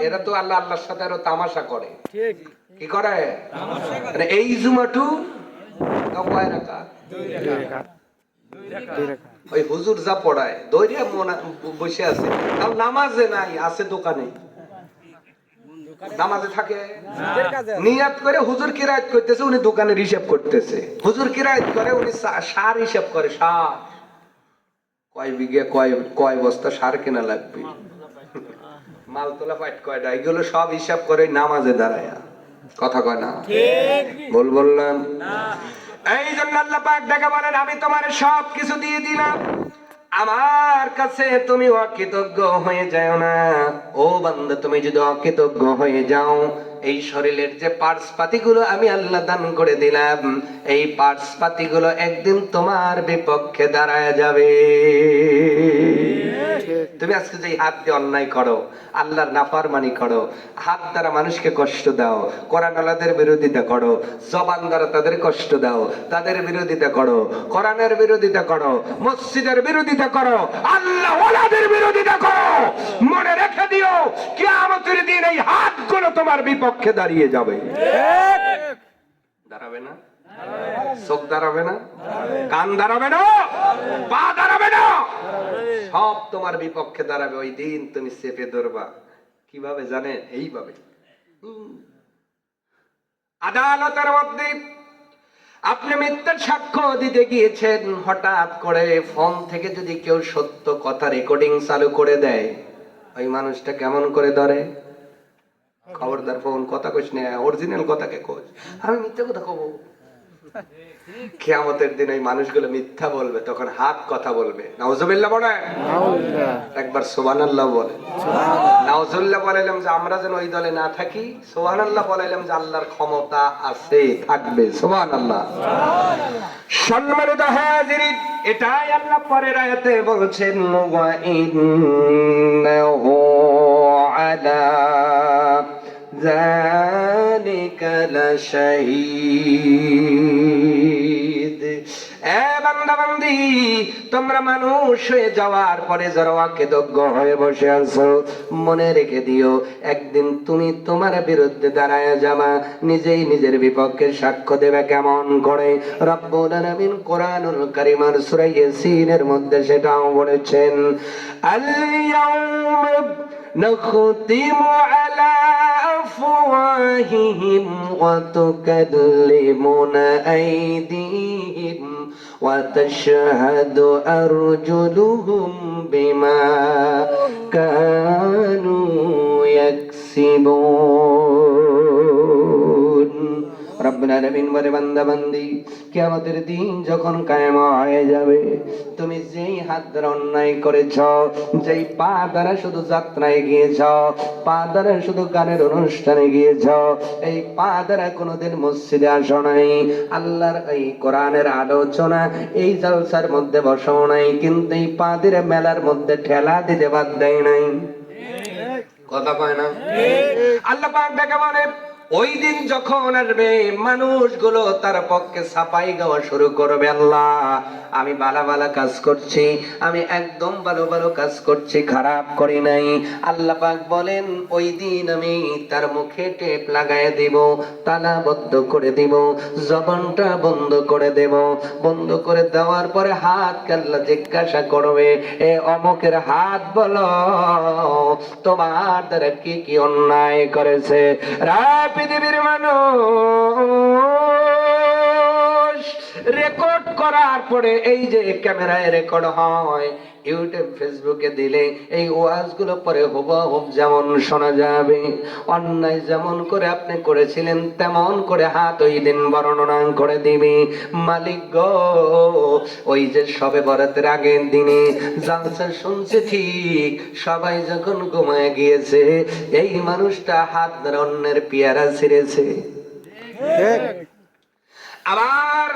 এরা তো আল্লাহ আল্লাহর সাথে আরো তামাশা করে। ঠিক। কি করে? এই জুমাটু কয় রাকাত? 2 রাকাত। ওই হুজুর যা পড়ায় দইরা বসে আছে, তাও নামাজে নাই, আছে দোকানে। নামাজে থাকে নিয়াত করে হুজুর কিরায়াত করতেছে, উনি দোকানের হিসাব করতেছে। হুজুর কিরায়াত করে, উনি সার হিসাব করে, সার কয় বিঘে কয় বস্তা সার কেনা লাগবে, মালতোলা পাট কয়টা, এগুলো সব হিসাব করে নামাজে দাঁড়ায়। কথা কয় না? ভুল বললাম? এই জন্য আল্লাহ পাক ডেকে বলেন, আমি তোমার সব কিছু দিয়ে দিলাম, আমার কাছে তুমি অকৃতজ্ঞ হয়ে যাও না। ও বান্দা, তুমি যদি অকৃতজ্ঞ হয়ে যাও, এই শরীরের যে পার্টস পাতি গুলো আমি আল্লাহ দান করে দিলাম, এই পার্টস পাতি গুলো একদিন তোমার বিপক্ষে দাঁড়ায় যাবে। তুমি আজকে যে হাত দিয়ে অন্যায় করো, আল্লাহর নাফরমানি করো, হাত দ্বারা মানুষকে কষ্ট দাও, কোরআন আল্লাহদের বিরোধিতা করো, জবান দ্বারা তাদের কষ্ট দাও, তাদের বিরোধিতা করো, কোরআনের বিরোধিতা করো, মসজিদের বিরোধিতা করো, আল্লাহ ওয়ালাদের বিরোধিতা করো, মনে রেখে দিও কিয়ামতের দিন এই হাতগুলো তোমার বিপক্ষে দাঁড়িয়ে যাবে। দাঁড়াবে না? চোখ দাঁড়াবে না? কান দাঁড়াবে না? পা দাঁড়াবে না? সব তোমার বিপক্ষে দাঁড়াবে। ওই দিন তুমি চেপে ধরবা কিভাবে জানেন? এইভাবে। আদালতের মধ্যে আপনি মিথ্যার সাক্ষ্য দিতে গিয়েছেন, হঠাৎ করে ফোন থেকে যদি কেউ সত্য কথা রেকর্ডিং চালু করে দেয়, ওই মানুষটা কেমন করে ধরে? খবরদার ফোন কথা কইস না, অরিজিনাল কথাকে কই, আমি মিথ্যা কথা কব। কিয়ামতের দিন এই মানুষগুলো মিথ্যা বলবে, তখন হাত কথা বলবে। নাউজুবিল্লাহ বলে একবার সুবহানাল্লাহ বলে। নাউজুবিল্লাহ বলাইলাম যে আমরা যেন ওই দলে না থাকি, সুবহানাল্লাহ বলাইলাম যে আল্লাহর ক্ষমতা আছে, থাকবে। সুবহানাল্লাহ। সম্মানিত হাজিরিন, এটাই আল্লাহ পরের আয়াতে বলছেন, ওয়া ইন্নাহু আলা যালিকা লাশাহীদ। এ বান্দা বান্দি, তোমরা মানুষ হয়ে যাওয়ার পরে যারা অকৃতজ্ঞ হয়ে বসে আছো, মনে রেখে দিও একদিন তুমি তোমার বিরুদ্ধে দাঁড়ায় যাবা, নিজেই নিজের বিপক্ষে সাক্ষ্য দেবে। কেমন করে? রব্বুল আলামিন কোরআনুল কারীমের সূরা ইয়াসিনের মধ্যে সেটাও বলেছেন, আল ইয়াউমা নাখতিমু আলা আফওয়াহিহিম ওয়া তুকাল্লিমুনা আইদিহিম ওয়া তাশহাদু আরজুলুহুম বিমা কানু ইয়াকসিবুন। রব্বুল আলামিন বলে, বান্দা বান্দি, কিয়ামতের দিন যখন কায়েম হয়ে যাবে, তুমি যেই হাত দ্বারা অন্যায় করেছ, যেই পা দ্বারা শুধু যাত্রায় গিয়েছ, পা দ্বারা শুধু গানের অনুষ্ঠানে গিয়েছ, এই পা দ্বারা কোনোদিন মসজিদে আসো নাই, আল্লাহর এই কোরআনের আলোচনা এই জলসার মধ্যে বসো নাই, কিন্তু এই পা দিয়ে মেলার মধ্যে ঠেলা দিতে বাদ দেয় নাই। কথা কয় না? আল্লাহ পাক ডেকে বলে, ওই দিন যখন আসবে, মানুষগুলো তার পক্ষে সাফাই গাওয়া শুরু করবে, আল্লাহ আমি ভালো ভালো কাজ করছি, আমি একদম ভালো ভালো কাজ করছি, খারাপ করি নাই। আল্লাহ পাক বলেন, ওই দিন আমি তার মুখে টেপ লাগায় দিব, তালাবদ্ধ করে দিব, জবানটা বন্ধ করে দেব। বন্ধ করে দেওয়ার পরে হাত আল্লাহ জিজ্ঞাসা করবে, এ অমুকের হাত বলো, তোমার দ্বারা কি কি অন্যায় করেছে? পৃথিবীর মানুষ রেকর্ড করার পরে, এই যে ক্যামেরায় রেকর্ড হয়, ইউটিউব ফেসবুকে দিলে এই ওয়াজগুলো পরে হুবহুব যেমন শোনা যাবে। অন্যায় যেমন করে আপনি করেছিলেন, তেমন করে হাত ওই দিন বর্ণনা করে দিবি। মালিক গো, ওই যে সবে বরাতের আগের দিনে জালসা শুনছে, ঠিক সবাই যখন ঘুমায় গিয়েছে, এই মানুষটা হাত ধরে অন্যের পেয়ারা ছিঁড়েছে। আবার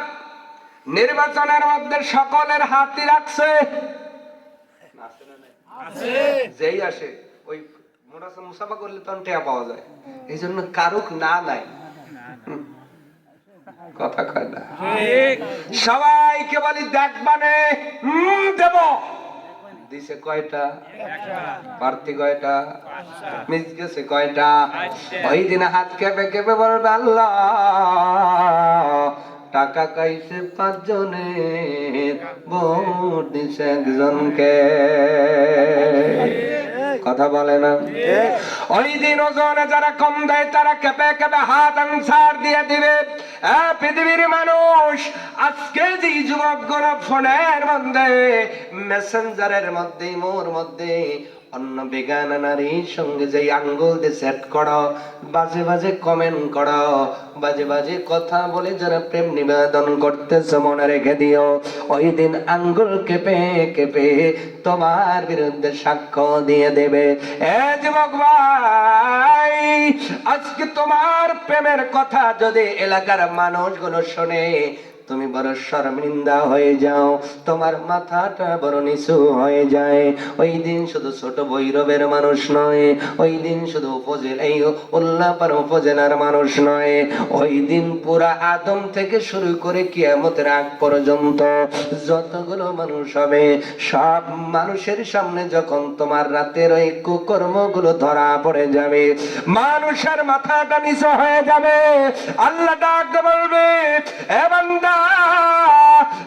নির্বাচনের মধ্যে সকলের হাতই রাখছে, যেই আসে ওই মুসাফা করলে তখন টেয়া পাওয়া যায়, এই জন্য কারুক না নাই। কথা কয় না? সবাইকে বলি দেখবানে দেব, দিছে কয়টা? প্রার্থী কয়টা? মিস গেছে কয়টা? ওই দিন হাত কেঁপে কেঁপে বলবে, আল্লাহ টাকা খাইছে 5 জনের, ভোট দিছে 1 জনকে। কথা বলে না? ওই দিন ওজনে যারা কম দেয় তারা কেঁপে কেঁপে হাত আনসার দিয়ে দিবে। পৃথিবীর মানুষ আজকে যে যুবকগুলো ফোনের মধ্যে, মেসেঞ্জারের মধ্যে, মোর মধ্যে অন্য বেগানা নারীর সঙ্গে যে আঙ্গুল দিয়ে সেট করো, বাজে বাজে কমেন্ট করো, বাজে বাজে কথা বলে যারা প্রেম নিবেদন করতেছে, মনে রেখে দিও ওই দিন আঙ্গুল কেঁপে কেঁপে তোমার বিরুদ্ধে সাক্ষ্য দিয়ে দেবে। এ যুবক ভাই, আজকে তোমার প্রেমের কথা যদি এলাকার মানুষগুলো শোনে, তুমি বড় শর্মিন্দা হয়ে যাও, তোমার মাথাটা বড় নিচু হয়ে যায়। ওই দিন শুধু ছোট ভৈরবের মানুষ নয়, ওই দিন শুধু এই উল্লাপাড়া উপজেলার মানুষ নয়, ওই দিন পুরা আদম থেকে শুরু করে কিয়ামতের আগ পর্যন্ত যতগুলো মানুষ হবে, সব মানুষের সামনে যখন তোমার রাতের ওই কুকর্মগুলো ধরা পড়ে যাবে, মানুষের মাথাটা নিচু হয়ে যাবে। আল্লাহ ডাক বলবে, এ বান্দা,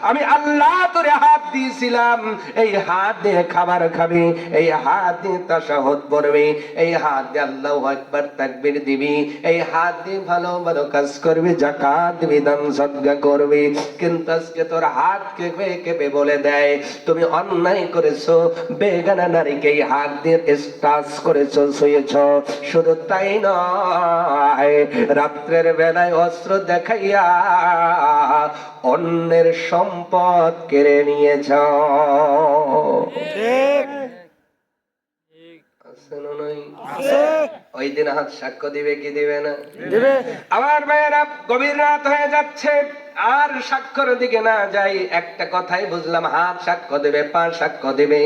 আমি আল্লাহ তোরে হাত দিয়েছিলাম, এই হাত দিয়ে খাবার খাবি, এই হাত দিয়ে তাশাহুদ পড়বি, এই হাত দিয়ে আল্লাহু আকবার তাকবীর দিবি, এই হাত দিয়ে ভালো ভালো কাজ করবি, যাকাত দিবি, দান সদকা করবি। কিন্তু আজকে তোর হাত কেঁপে কেঁপে বলে দেয় তুমি অন্যায় করেছো, বেগানা নারীকে এই হাত দিয়ে টাচ করেছো, ছুঁয়েছো। শুধু তাই নয়, রাত্রের বেলায় অস্ত্র দেখাইয়া অন্যের সম্পদ কেড়ে নিয়েছ। ওই দিন হাত সাক্ষ্য দিবে কি দিবে না? আমার ভাইয়েরা, গভীর রাত হয়ে যাচ্ছে, আর সাক্ষর দিকে না যাই, একটা কথাই বুঝলাম, হাত সাক্ষ্য দেবে, পা সাক্ষ্য দেবে,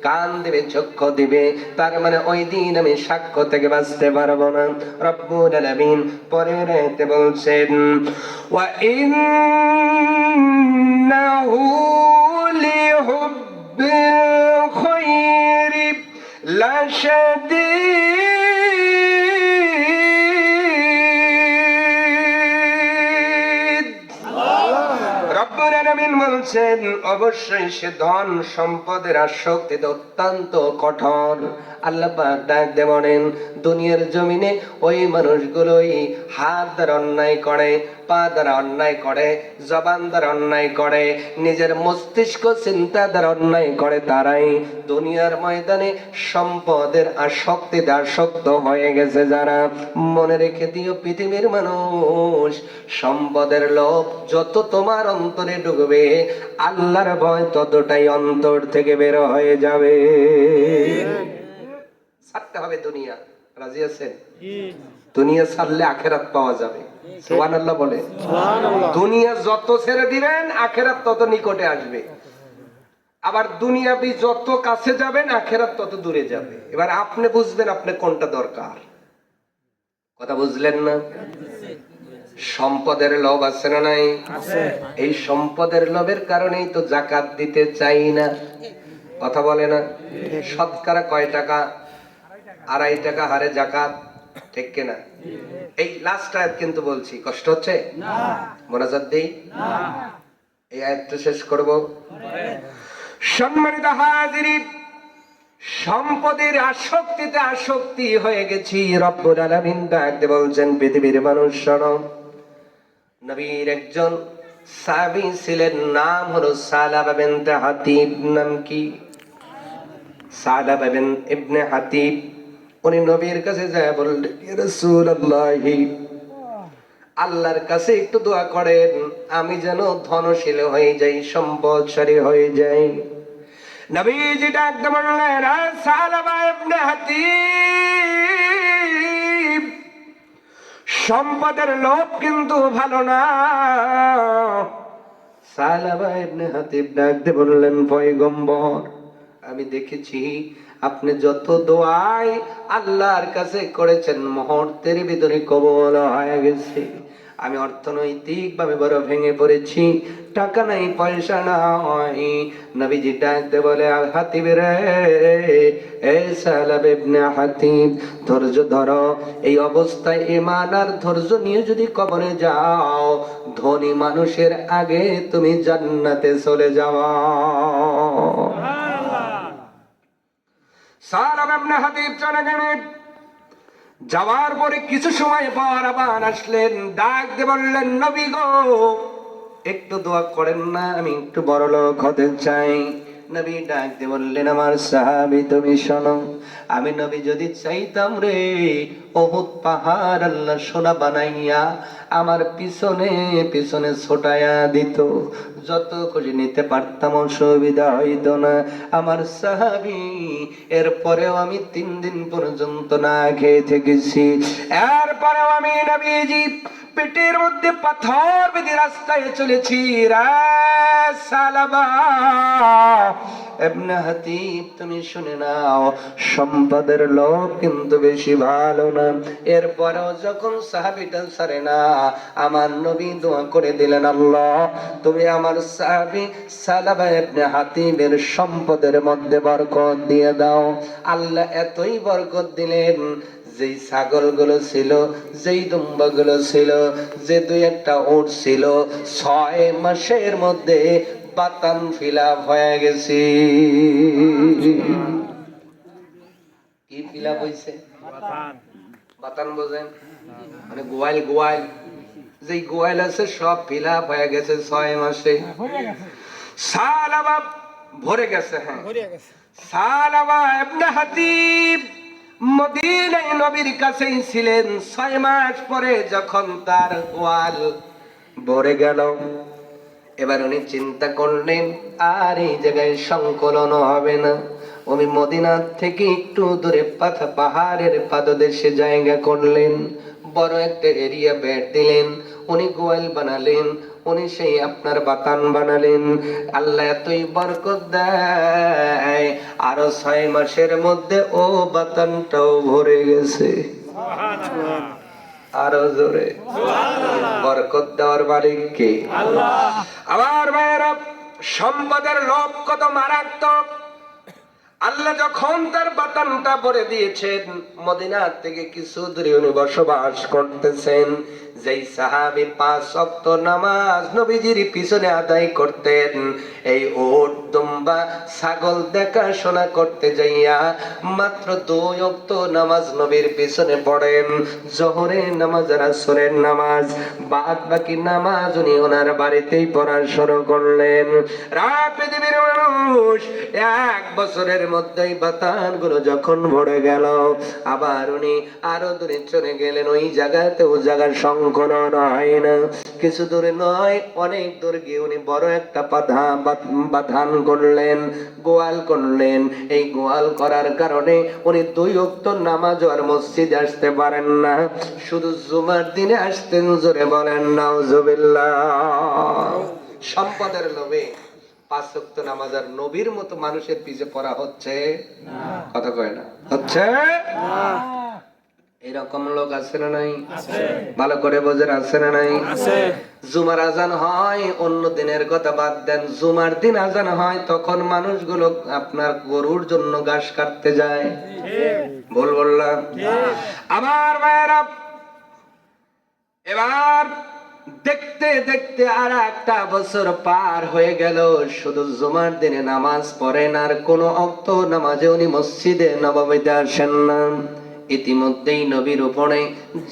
কান দেবে, চক্ষু দিবে, তার মানে ওই দিন আমি সাক্ষ্য থেকে বাঁচতে পারবো না। রব্বুল আলামিন পরের আয়াতে বলছেন, ওয়া ইন্নাহু লিহুব্বিল খায়রি লাশাদীদ। রব্বুল আলামিন বলছেন, অবশ্যই সে ধন সম্পদের আসক্তিতে অত্যন্ত কঠোর। আল্লাহ পাক ডাক দিয়ে বলেন, দুনিয়ার জমিনে ওই মানুষগুলোই হাত দ্বারা অন্যায় করে, পা দ্বারা অন্যায় করে, জবান দ্বারা অন্যায় করে, নিজের মস্তিষ্ক চিন্তা দ্বারা অন্যায় করে, তারাই দুনিয়ার ময়দানে সম্পদের আসক্তিতে আসক্ত হয়ে গেছে যারা। মনে রেখে দিও পৃথিবীর মানুষ, সম্পদের লোভ যত তোমার অন্তরে ঢুকবে, আল্লাহর ভয় ততটাই অন্তর থেকে বের হয়ে যাবে। ছাড়তে হবে দুনিয়া, রাজি আছেন? দুনিয়া ছাড়লে আখেরাত পাওয়া যাবে। সুবহানাল্লাহ বলে। দুনিয়া যত ছেড়ে দিবেন, আখেরাত তত নিকটে আসবে। আবার দুনিয়াবি যত কাছে যাবেন, আখেরাত তত দূরে যাবে। এবার আপনি বুঝবেন আপনি কোনটা দরকার। কথা বুঝলেন না? সম্পদের লোভ আছে না নাই? এই সম্পদের লোভের কারণেই তো যাকাত দিতে চাই না। কথা বলে না? শতকরা কয় টাকা? 2.5 টাকা হারে যাকাত, ঠিক কিনা? এই লাস্ট আয়াত কিন্তু বলছি, কষ্ট হচ্ছে? মোনাজাত দেই, এই আয়াতটা শেষ করব। সম্মানিত হাজিরিন, সম্পদের আসক্তিতে আসক্তি হয়ে গেছি। রব্বুল আলামিন ডাক দিয়ে বলছেন, পৃথিবীর মানুষ শোনো, নবীর একজন সাহাবী ছিলেন, নাম হলো সালাবা বিনতে হাতিব। নাম কি? সালাবা ইবনে হাতিব। উনি নবীর কাছে যায় বললেন, ইয়া রাসূলুল্লাহ, আল্লাহর কাছে একটু দোয়া করেন, আমি যেন ধনশীল হয়ে যাই, সম্পদশালী হয়ে যাই। নবীজি ডাক দিয়ে বললেন, সালাবা ইবনে হাতিব, সম্পদের লোভ কিন্তু ভালো না। সালাবা ইবনে হাতিব ডাক দিয়ে বললেন, পয়গম্বর, আমি দেখেছি আপনি যত দোয়াই আল্লাহর কাছে করেছেন, মুহূর্তের ভিতরে কবুল হয়ে গেছে। আমি অর্থনৈতিক ভাবে বড় ভেঙে পড়েছি, টাকা নাই, পয়সা নাই। নবীজি ডাকতে বলে, হাতিব রে, এ সালাবা ইবনে হাতিব, ধৈর্য ধরো। এই অবস্থায় ঈমান আর ধৈর্য নিয়ে যদি কবরে যাও, ধনী মানুষের আগে তুমি জান্নাতে চলে যাও। সালাম ইবনে হাতিব চলে গেলেন। যাওয়ার পরে কিছু সময় পর আবার আসলেন, ডাক দিয়ে বললেন, নবী গো, একটু দোয়া করেন না, আমি একটু বড় লোক হতে চাই। নবী ডাক দিয়ে বললেন, আমার সাহাবী তুমি শোনো, আমি নবী যদি চাইতাম রে, ওহুদ পাহাড় আল্লাহ সোনা বানাইয়া আমার পিছনে পিছনে ছোটায়া দিত, যত খুশি নিতে পারতাম, অসুবিধা হইতো না। আমার সাহাবী, এরপরেও আমি 3 দিন পর্যন্ত না খেয়ে থেকেছি। এরপরেও আমি নবীজি পেটের মধ্যে পাথর বেঁধে রাস্তায় চলেছি। সালামা ইবনে হাতিব তুমি শুনে নাও, সম্পদের লোভ কিন্তু বেশি ভালো না। এরপরেও যখন সাহাবীটা ছাড়ে না, আমার নবী দোয়া করে দিলেন, আল্লাহ তুমি আমার সাহাবী সালামা ইবনে হাতিবের সম্পদের মধ্যে বরকত দিয়ে দাও। আল্লাহ এতই বরকত দিলেন, যেই ছাগলগুলো ছিল, যেই দুম্বাগুলো ছিল, যে 2-1টা উট ছিল, 6 মাসের মধ্যে বাতান ফিলাপ হয়ে গেছে। কি ফিলাপ হইছে? বাতান বোঝেন? মানে গোয়াল যেই গোয়াল আছে সব ফিলাপ হয়ে গেছে 6 মাসে। সালামা ভরে গেছে। হ্যাঁ, সালামা ইবনে হাতিব মদিনায় নবীর কাছেই ছিলেন। 6 মাস পরে যখন তার গোয়াল ভরে গেল, এবার উনি চিন্তা করলেন, আর এই জায়গায় সংকলন হবে না। উনি মদিনা থেকে একটু দূরে পাহাড়ের পাদদেশে জায়গা করলেন, বড় একটা এরিয়া বেড দিলেন, উনি গোয়াল বানালেন, উনি সেই আপনার বাতান বানালেন। আল্লাহ এতই বরকত দেয়, আরো 6 মাসের মধ্যে ও বাতানটাও ভরে গেছে। আরো জোরে বরকত দেওয়ার মালিক কে? আল্লাহ। আমার ভাইয়েরা, সম্পদের লোভ কত মারাত্মক। আল্লাহ যখন তার বাতানটা ভরে দিয়েছেন, মদিনা থেকে কিছু দূরে উনি বসবাস করতেছেন। যেই সাহাবী 5 ওয়াক্ত নামাজ নবীজির পিছনে আদায় করতেন, এই উট দুম্বা ছাগল দেখাশোনা করতে যাইয়া মাত্র 2 ওয়াক্ত নামাজ নবীর পিছনে পড়েন, জোহরের নামাজ আর আসরের নামাজ। বাদ বাকি নামাজ উনি ওনার বাড়িতেই পড়া শুরু করলেন। পৃথিবীর মানুষ 1 বছরের মধ্যেই বাতানগুলো যখন ভরে গেল, আবার উনি আরো দূরে চলে গেলেন। ওই জায়গাতেও জায়গার সংকলন হয় না। কিছু দূরে নয়, অনেক দূর গিয়ে উনি বড় একটা বাথান করলেন, গোয়াল করলেন। এই গোয়াল করার কারণে উনি 2 ওয়াক্ত নামাজ আর মসজিদে আসতে পারেন না, শুধু জুমার দিনে আসতেন। জোরে বলেন নাউজুবিল্লাহ। সম্পদের লোভে 5 ওয়াক্ত নামাজ আর নবীর মতো মানুষের পিছে পড়া হচ্ছে না। কথা কয় না, হচ্ছে না। এরকম লোক আছে না নাই? ভালো করে বোঝেন, আছে না নাই? জুমার আজান হয়, অন্য দিনের কথা বাদ দেন, জুমার দিন আজান হয়, তখন মানুষগুলো আপনার গরুর জন্য ঘাস কাটতে যায়। ভুল বললাম? আমার ভাইয়েরা, এবার দেখতে দেখতে আর 1টা বছর পার হয়ে গেল। শুধু জুমার দিনে নামাজ পড়েন, আর কোন ওয়াক্ত নামাজে উনি মসজিদে নববীতে আসেন না। ইতিমধ্যেই নবীর উপরে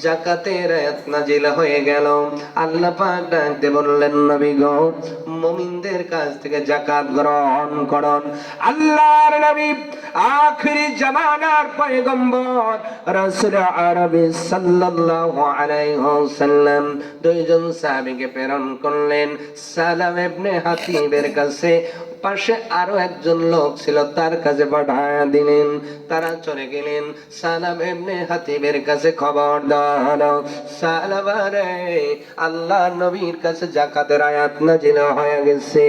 যাকাতের আয়াত নাজিল হয়ে গেল। আল্লাহ পাক ডাকতে বললেন, নবী গো, মুমিনদের কাছ থেকে যাকাত গ্রহণ করুন। আল্লাহর নবী আখিরি জামানার পয়গম্বর রাসূল আরবি সাল্লাল্লাহু আলাইহি ওয়াসাল্লাম 2 জন সাহাবীকে প্রেরণ করলেন সালাম ইবনে হাতিবের কাছে। পাশে আরো একজন লোক ছিল, তার কাছে পাঠায়া দিলেন। তারা চলে গেলেন, সালাম ইবনে হাতিবের কাছে খবর দেওয়া হলো, সালামা রে, আল্লাহ নবীর কাছে যাকাতের আয়াত নাযিল হয়ে গেছে,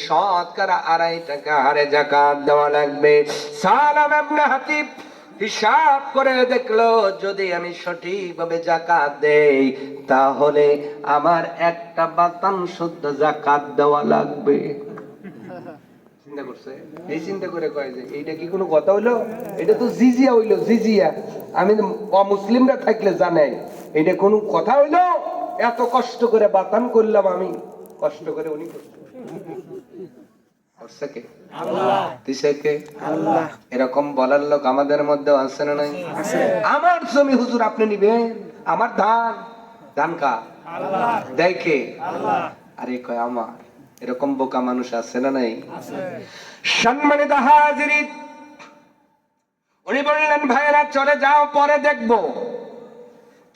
শতকরা 2.5 টাকা হারে যাকাত দেওয়া লাগবে। সালাম ইবনে হাতিব হিসাব করে দেখলো, যদি আমি সঠিকভাবে যাকাত দেই, তাহলে আমার 1টা বাতান শুদ্ধ যাকাত দেওয়া লাগবে। চিন্তা করছে, এই চিন্তা করে কয় যে এইটা কি কোনো কথা হইলো? এটা তো জিজিয়া হইলো, জিজিয়া। আমি অমুসলিমরা থাকলে জানে এটা কোনো কথা হইলো? এত কষ্ট করে বাতান করলাম আমি, কষ্ট করে উনি করছে। করছে কে? আল্লাহ। দিছে কে? আল্লাহ। এরকম বলার লোক আমাদের মধ্যে আছে না নাই? আছে। আমার জমি হুজুর আপনি নিবেন, আমার ধান, ধান কা? আল্লাহ। দেয় কে? আল্লাহ। আরে কয় আমার। এরকম বোকা মানুষ আছে না নাই? আছে। সম্মানিত হাজিরিন, উনি বললেন ভাইরা চলে যাও, পরে দেখবো।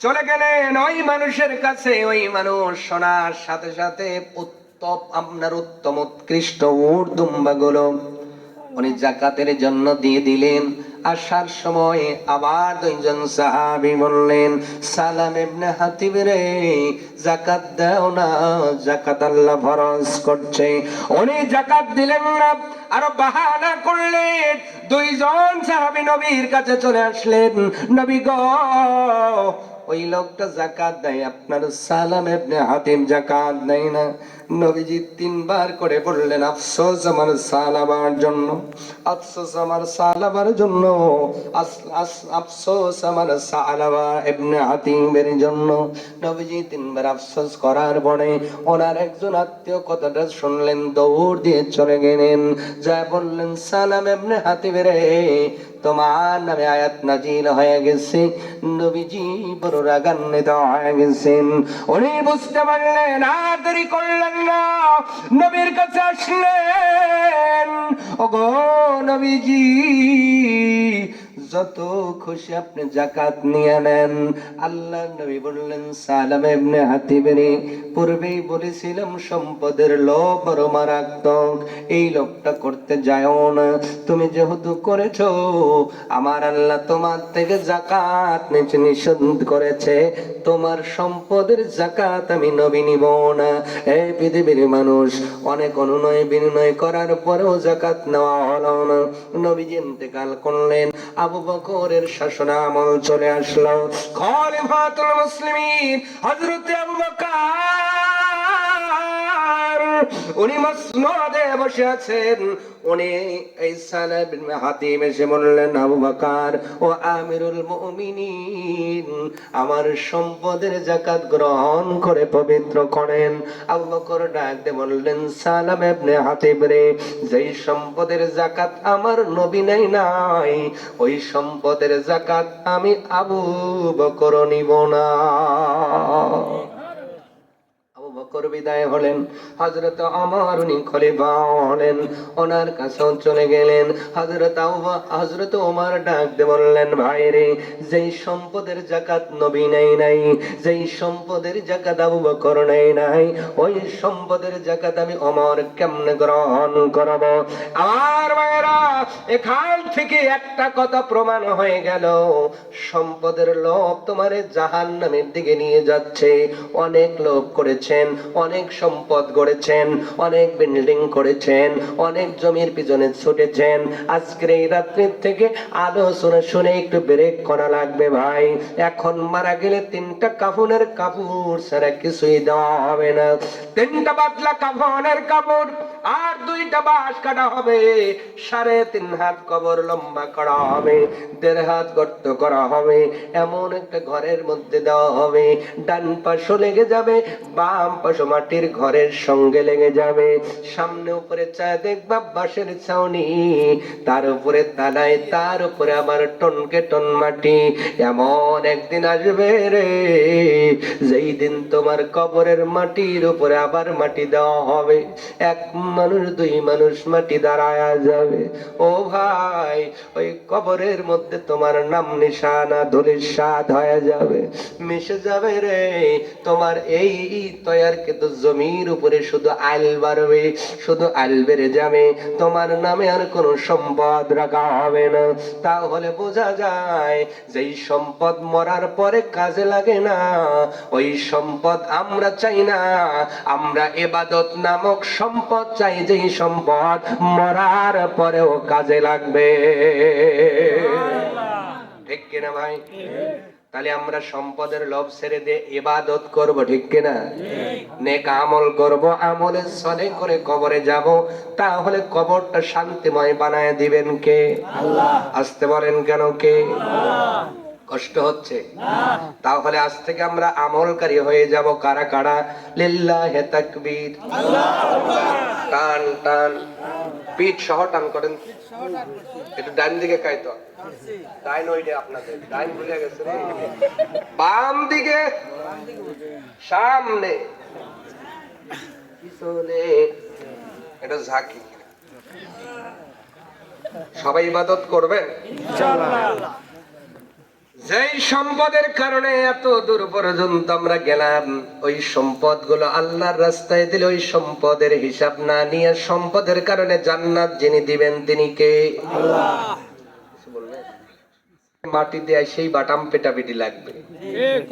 চলে গেলেন ওই মানুষের কাছে। ওই মানুষ শোনার সাথে সাথে আপনার উত্তম উৎকৃষ্ট উট দুম্বাগুলো উনি যাকাতের জন্য দিয়ে দিলেন। আসার সময় আবার দুইজন সাহাবী বললেন, সালাম ইবনে হাতিব রে, যাকাত দাও না, যাকাত আল্লাহ ফরজ করছে। উনি যাকাত দিলেন না, আরো বাহানা করলেন। দুইজন সাহাবী নবীর কাছে চলে আসলেন, নবী গো, ওই লোকটা যাকাত দেয়, আপনার সালাম ইবনে হাতিব যাকাত দেয় না। নবীজি তিনবার করে বললেন, আফসোস আমার সালাবার জন্য, আফসোস আমার সালাবার জন্য, আফসোস আমার সালাবা ইবনে হাতিবের জন্য। নবীজি তিনবার আফসোস করার পরে ওনার একজন আত্মীয় কথাটা শুনলেন, দৌড় দিয়ে চলে গেলেন, যা বললেন, সালাম ইবনে হাতিব রে, তোমার নামে আয়াত নাজিল হয়ে গেছে। নবীজি বড় রাগান্বিত হয়ে গেছেন। উনি বুঝতে পারলেন, আর দেরি করলেন না, নবীর কাছে আসলেন। ওগো নবীজি, যত খুশি আপনি যাকাত নিয়ে নেন। আল্লাহ নবী বললেন, সালাম ইবনে হাতিবের পূর্বেই বলেছিলাম সম্পদের লোভ বড় মারাত্মক, এই লোভটা করতে যাও না। তুমি যেহেতু করেছো, আমার আল্লাহ তোমার থেকে যাকাত নিষেধ করেছে, তোমার সম্পদের যাকাত আমি নবী নিব না। এই পৃথিবীর মানুষ অনেক অনুনয় বিনয় করার পরেও যাকাত নেওয়া হলো না। নবীজি ইন্তেকাল করলেন, আবু বকরের শাসনামল চলে আসলো। খলিফাতুল মুসলিমিন হযরত আবু বকর উনি মসনদে বসে আছেন। উনি এই সালাম ইবনে হাতিব এসে বললেন, আবু বকর ও আমিরুল মুমিনিন, আমার সম্পদের যাকাত গ্রহণ করে পবিত্র করেন। আবু বকর ডাক দিয়ে বললেন, সালাম ইবনে হাতিব রে, যেই সম্পদের যাকাত আমার নবী নাই নাই, ওই সম্পদের যাকাত আমি আবু বকর নিব না। আবু বকর বিদায় হলেন, হযরত ওমর উনি খলিফা হলেন, ওনার কাছেও চলে গেলেন। হযরত ওমর ডাক দিয়ে বললেন, ভাই রে, যেই সম্পদের যাকাত নবী নেই নাই, যেই সম্পদের যাকাত আবু বকর নেই নাই, ওই সম্পদের যাকাত আমি ওমর কেমনে গ্রহণ করব? আমার ভাইরা, এখান থেকে একটা কথা প্রমাণ হয়ে গেল, সম্পদের লোভ তোমারে জাহান্নামের দিকে নিয়ে যাচ্ছে। অনেক লোভ করেছেন, অনেক সম্পদ গড়েছেন, অনেক বিল্ডিং করেছেন, অনেক জমির পিছনে ছুটেছেন। আজকের এই রাত্রির থেকে আলোচনা শুনে একটু ব্রেক করা লাগবে ভাই। এখন মারা গেলে 3টা কাফনের কাপড় ছাড়া কিছুই দেওয়া হবে না। 3টা পাতলা কাফনের কাপড় আর 2টা বাঁশ কাটা হবে, 3.5 হাত কবর লম্বা করা হবে, 1.5 হাত গর্ত করা হবে, এমন একটা ঘরের মধ্যে দেওয়া হবে। ডান পাশও লেগে যাবে, বাম পাশও মাটির ঘরের সঙ্গে লেগে যাবে। সামনে উপরে চা দেখবা বাঁশের ছাউনি, তার উপরে তালায়, তার উপরে আবার টনকে টন মাটি। এমন একদিন আসবে রে, যেই দিন তোমার কবরের মাটির উপরে আবার মাটি দেওয়া হবে। 1 মানুষ 2 মানুষ মাটি দাঁড়ায় যাবে। ও ভাই, ওই কবরের মধ্যে তোমার নাম নিশানা ধুলির স্বাদ হয়ে যাবে, মিশে যাবে রে। তোমার এই তৈয়ারকৃত জমির উপরে শুধু আইল বাড়বে, শুধু আইল বেড়ে যাবে, তোমার নামে আর কোনো সম্পদ রাখা হবে না। তাহলে বোঝা যায় যেই সম্পদ মরার পরে কাজে লাগে না, ওই সম্পদ আমরা চাই না। আমরা ইবাদত নামক সম্পদ চাই, যেই সম্পদ মরার পরেও কাজে লাগবে। ঠিক কিনা ভাই? তাহলে আমরা সম্পদের লোভ ছেড়ে দিয়ে ইবাদত করব, ঠিক কিনা? নেক আমল করব, আমলে সলে করে কবরে যাব। তাহলে কবরটা শান্তিময় বানায় দিবেন কে? আল্লাহ। আসতে বলেন কেন কে? আল্লাহ। কষ্ট হচ্ছে তাহলে আজ থেকে আমরা আমলকারী হয়ে যাব। কারা কারা? লিল্লাহি তাকবীর, টান টান, পিঠ সহ টান করেন। একটু ডান দিকে কাইতো, ডাইন ওইটা আপনাদের ডাইন ভুলে গেছে, বাম দিকে, সামনে, পিছনে, এটা ঝাঁকি। সবাই ইবাদত করবেন ইনশাআল্লাহ। যেই সম্পদের কারণে এত দূর পর্যন্ত আমরা গেলাম, ওই সম্পদ গুলো আল্লাহর রাস্তায় দিলে ওই সম্পদের হিসাব না নিয়ে সম্পদের কারণে জান্নাত যিনি দিবেন তিনি কে? আল্লাহ। মাটি দিয়ে সেই বাটাম পেটাপিটি লাগবে,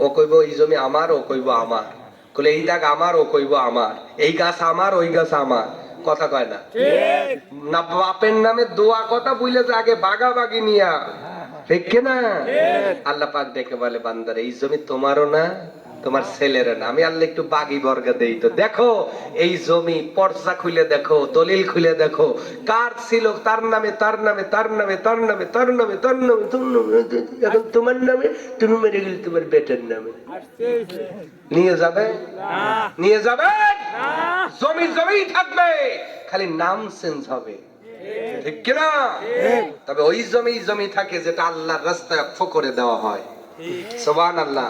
ও কইব এই জমি আমার, ও কইব আমার, কইলে এই দাগ আমার, ও কইব আমার, এই গাছ আমার, ওই গাছ আমার, কথা কয় না? না বাপের নামে দোয়া কথা বুঝলে যে আগে বাগাবাগি নিয়া, ঠিক না? আল্লাহ পাক দেখে বলে বান্দারে এই জমি তোমারও না, তোমার ছেলের না। আমি আল্লাহ একটু বাগি বর্গা দেই, তো দেখো এই জমি পর্চা খুলে দেখো, দলিল খুলে দেখো, কার ছিল, তার নামে, তার নামে, তার নামে, তার নামে, তার নামে, তার নামে, তার নামে, এখন তোমার নামে, তুমি মেরে গেলে তোমার বেটার নামে। নিয়ে যাবে? নিয়ে যাবে? জমি জমি থাকবে, খালি নাম চেঞ্জ হবে, ঠিক কিনা? তবে ওই জমি জমি থাকে যেটা আল্লাহর রাস্তায় অক্ষ করে দেওয়া হয়। সুবহানাল্লাহ।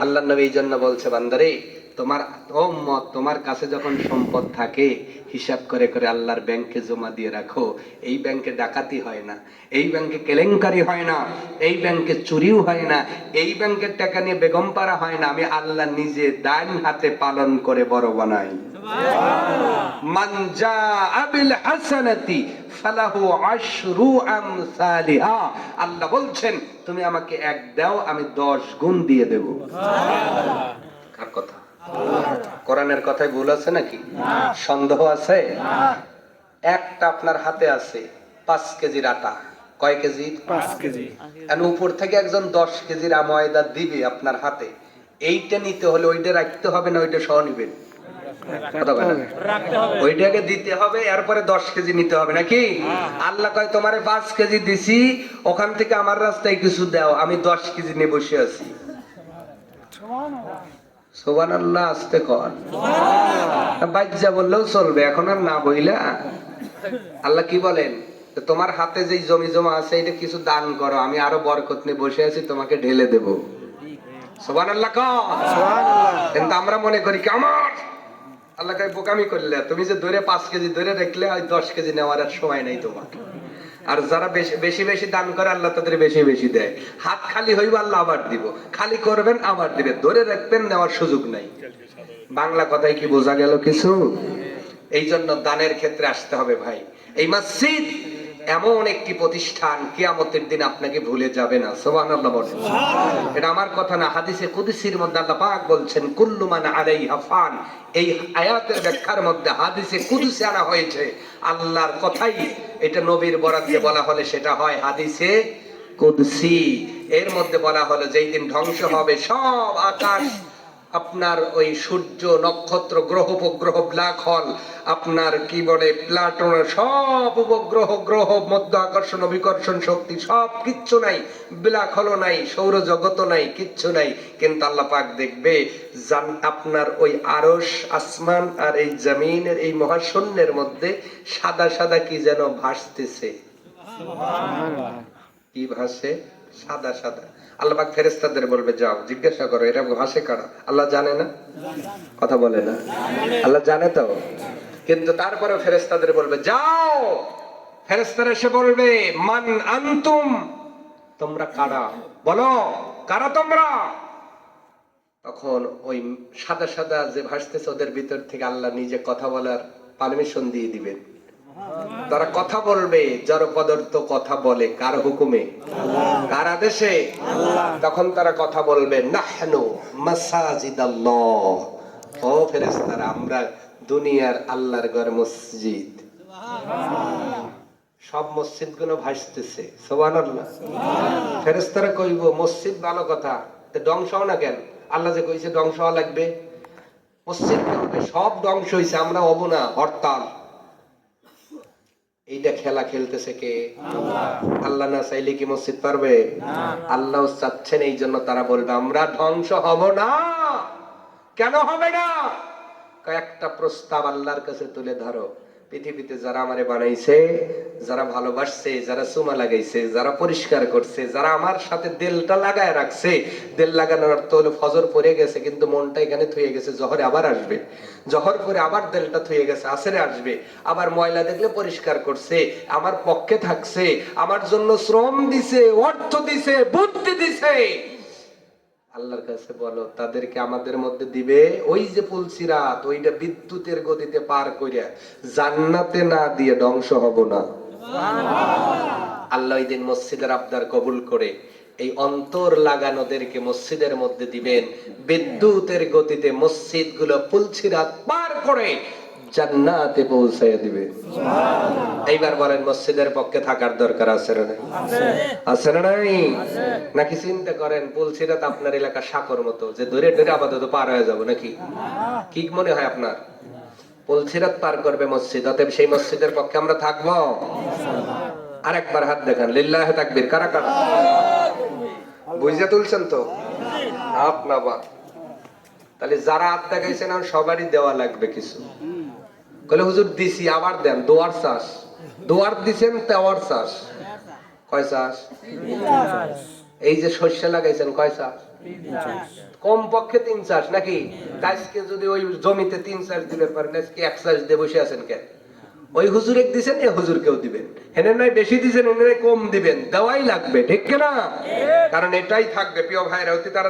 আল্লাহর নবী এই জন্য বলছে বান্দারে তোমার উম্মত, তোমার কাছে যখন সম্পদ থাকে হিসাব করে করে আল্লাহর ব্যাংকে জমা দিয়ে রাখো। এই ব্যাংকে ডাকাতি হয় না, এই ব্যাংকে কেলেঙ্কারি হয় না, এই ব্যাংকে চুরিও হয় না, এই ব্যাংকের টাকা নিয়ে বেগম পাড়া হয় না। আমি আল্লাহ নিজে ডান হাতে পালন করে বড় বানাই। মান জাআ বিল হাসানাতি ফালাহু আশরু আমসালিহা। আল্লাহ বলছেন তুমি আমাকে এক দাও, আমি 10 গুণ দিয়ে দেব। কার কথা? কোরআনের কথায় ভুল আছে নাকি? সন্দেহ আছে? একটা আপনার হাতে আছে 5 কেজির আটা। কয় কেজি? 5 কেজি। আর উপর থেকে একজন 10 কেজির ময়দা দিবে আপনার হাতে, এইটা নিতে হলে ওইটা রাখতে হবে না ওইটা সহ নিবেন? ওইটাকে দিতে হবে, এরপরে 10 কেজি নিতে হবে নাকি? আল্লাহ কয় তোমারে 5 কেজি দিছি, ওখান থেকে আমার রাস্তায় কিছু দাও, আমি 10 কেজি নিয়ে বসে আছি। সুবহানাল্লাহ। আস্তে কর, বাচ্চা বললেও চলবে, এখন আর না বইলা। আল্লাহ কি বলেন? তোমার হাতে যে জমি জমা আছে এটা কিছু দান করো, আমি আরো বরকত নিয়ে বসে আছি, তোমাকে ঢেলে দেব। সুবহানাল্লাহ কর। কিন্তু আমরা মনে করি কি আমার আল্লাহ কয় বোকামি করলে, তুমি যে ধরে 5 কেজি ধরে রাখলে, ওই 10 কেজি নেওয়ার আর সময় নাই তোমার। আর যারা বেশি বেশি দান করে আল্লাহ তাদের বেশি বেশি দেয়। হাত খালি হইব আল্লাহ আবার দিব, খালি করবেন আবার দিবে, ধরে রাখবেন, নেওয়ার সুযোগ নাই। বাংলা কথায় কি বোঝা গেল কিছু? এই জন্য দানের ক্ষেত্রে আসতে হবে ভাই। এই মসজিদ এমন একটি প্রতিষ্ঠান, কিয়ামতের দিন আপনাকে ভুলে যাবে না। সুবহানাল্লাহ বলেন। এটা আমার কথা না, হাদিসে কুদসির মধ্যে আল্লাহ পাক বলছেন কুল্লু মান আলাইহা ফান। এই আয়াতের ব্যাখ্যার মধ্যে হাদিসে কুদসি আনা হয়েছে, আল্লাহর কথাই। এটা নবীর বরাতে বলা হলে সেটা হয় হাদিসে কুদসি। এর মধ্যে বলা হলো যেই দিন ধ্বংস হবে সব আকাশ, আপনার ওই সূর্য, নক্ষত্র, গ্রহ, উপগ্রহ, ব্ল্যাক হোল, আপনার কি বলে প্লাটন, সব উপগ্রহ, গ্রহ, মধ্য আকর্ষণ, অভিকর্ষণ শক্তি, সব কিচ্ছু নাই, ব্ল্যাক হোলও নাই, সৌরজগতও নাই, কিচ্ছু নাই। কিন্তু আল্লাহ পাক দেখবে আপনার ওই আরশ, আসমান আর এই জমিনের এই মহাশূন্যের মধ্যে সাদা সাদা কি যেন ভাসতেছে। কি ভাসে? সাদা সাদা। আল্লাহ পাক ফেরেশতাদের বলবে যাও জিজ্ঞাসা করো এটা ভাসে কারা। আল্লাহ জানে না? কথা বলে না? আল্লাহ জানে তো, কিন্তু তারপরে ফেরেশতাদের বলবে যাও। ফেরেশতারা এসে বলবে মান আনতুম, তোমরা কারা, বলো কারা তোমরা। তখন ওই সাদা সাদা যে ভাসতেছে ওদের ভিতর থেকে আল্লাহ নিজে কথা বলার পারমিশন দিয়ে দিবেন। তারা কথা বলবে, জড় পদার্থ কথা বলে কার হুকুমে? কার আদেশে? তখন তারা কথা বলবে নাহনু মাসাজিদাল্লাহ। ও ফেরেশতারা, আমরা দুনিয়ার আল্লাহর ঘর মসজিদ। সব মসজিদ গুলো ভাসতেছে। সুবহানাল্লাহ। ফেরেশতারা কইব মসজিদ ভালো কথা, ধ্বংস না কেন? আল্লাহ যে কইছে ধ্বংস হওয়া লাগবে, মসজিদ সব ধ্বংস হয়েছে, আমরা হব না, হরতাল। এইটা খেলা খেলতেছে কে? আল্লাহ না চাইলে কি মসজিদ পারবে? আল্লাহ চাচ্ছেন, এই জন্য তারা বলবে আমরা ধ্বংস হব না। কেন হবে না? কয়েকটা প্রস্তাব আল্লাহর কাছে তুলে ধরো। পৃথিবীতে যারা আমারে বানাইছে, যারা ভালোবাসছে, যারা চুমা লাগাইছে, যারা পরিষ্কার করছে, যারা আমার সাথে দিলটা লাগায় রাখছে, দিল লাগানোর অর্থ হলো ফজর পড়ে গেছে কিন্তু মনটা এখানে থুয়ে গেছে, জহরে আবার আসবে, জহর পরে আবার দিলটা থুয়ে গেছে, আসরে আসবে, আবার ময়লা দেখলে পরিষ্কার করছে, আমার পক্ষে থাকছে, আমার জন্য শ্রম দিছে, অর্থ দিছে, বুদ্ধি দিছে। আল্লাহর কাছে বলো তাদেরকে আমাদের মধ্যে দিবে। ওই যে পুলসিরাত, ওইটা বিদ্যুতের গতিতে পার কইরা জান্নাতে না দিয়ে ধ্বংস হব না। আল্লাহ ওই দিন মসজিদের আবদার কবুল করে এই অন্তর লাগানোদেরকে মসজিদের মধ্যে দিবেন, বিদ্যুতের গতিতে মসজিদ গুলো পুলসিরাত পার করে জান্নাতে পৌঁছায় দিবে। এইবার বলেন মসজিদের পক্ষে থাকার দরকার আছে না নাই? আছে না নাই? নাকি চিন্তা করেন পুলসিরাত আপনার এলাকা সাকর মতো যে ধরে ধরে আপাতত পার হয়ে যাবো নাকি? কি মনে হয় আপনার? পুলসিরাত পার করবে মসজিদ, অতএব সেই মসজিদের পক্ষে আমরা থাকবো। আরেকবার হাত দেখান, লিল্লাহি তাকবীর। কারা কারা বুঝে তুলছেন তো? হাত না বা। তাহলে যারা হাত দেখাইছেন সবারই দেওয়া লাগবে কিছু। কলে হুজুর দিছি আবার দেন, দোয়ার চাষ, দোয়ার দিছেন তেওয়ার চাষ। কয় চাষ? এই যে শস্য লাগাইছেন কয় চাষ? কম পক্ষে 3 চাষ নাকি? আজকে যদি ওই জমিতে 3 চাষ দিলে পারেন, আজকে 1 চাষ দিয়ে বসে আছেন কেন? ওই হুজুরে দিছেন, এ হুজুরকেও দিবেন, হেনে নয় বেশি দিছেন, হেনে কম দিবেন, দেওয়াই লাগবে, ঠিক কিনা? কারণ এটাই থাকবে প্রিয় ভাইরা, অতি তারা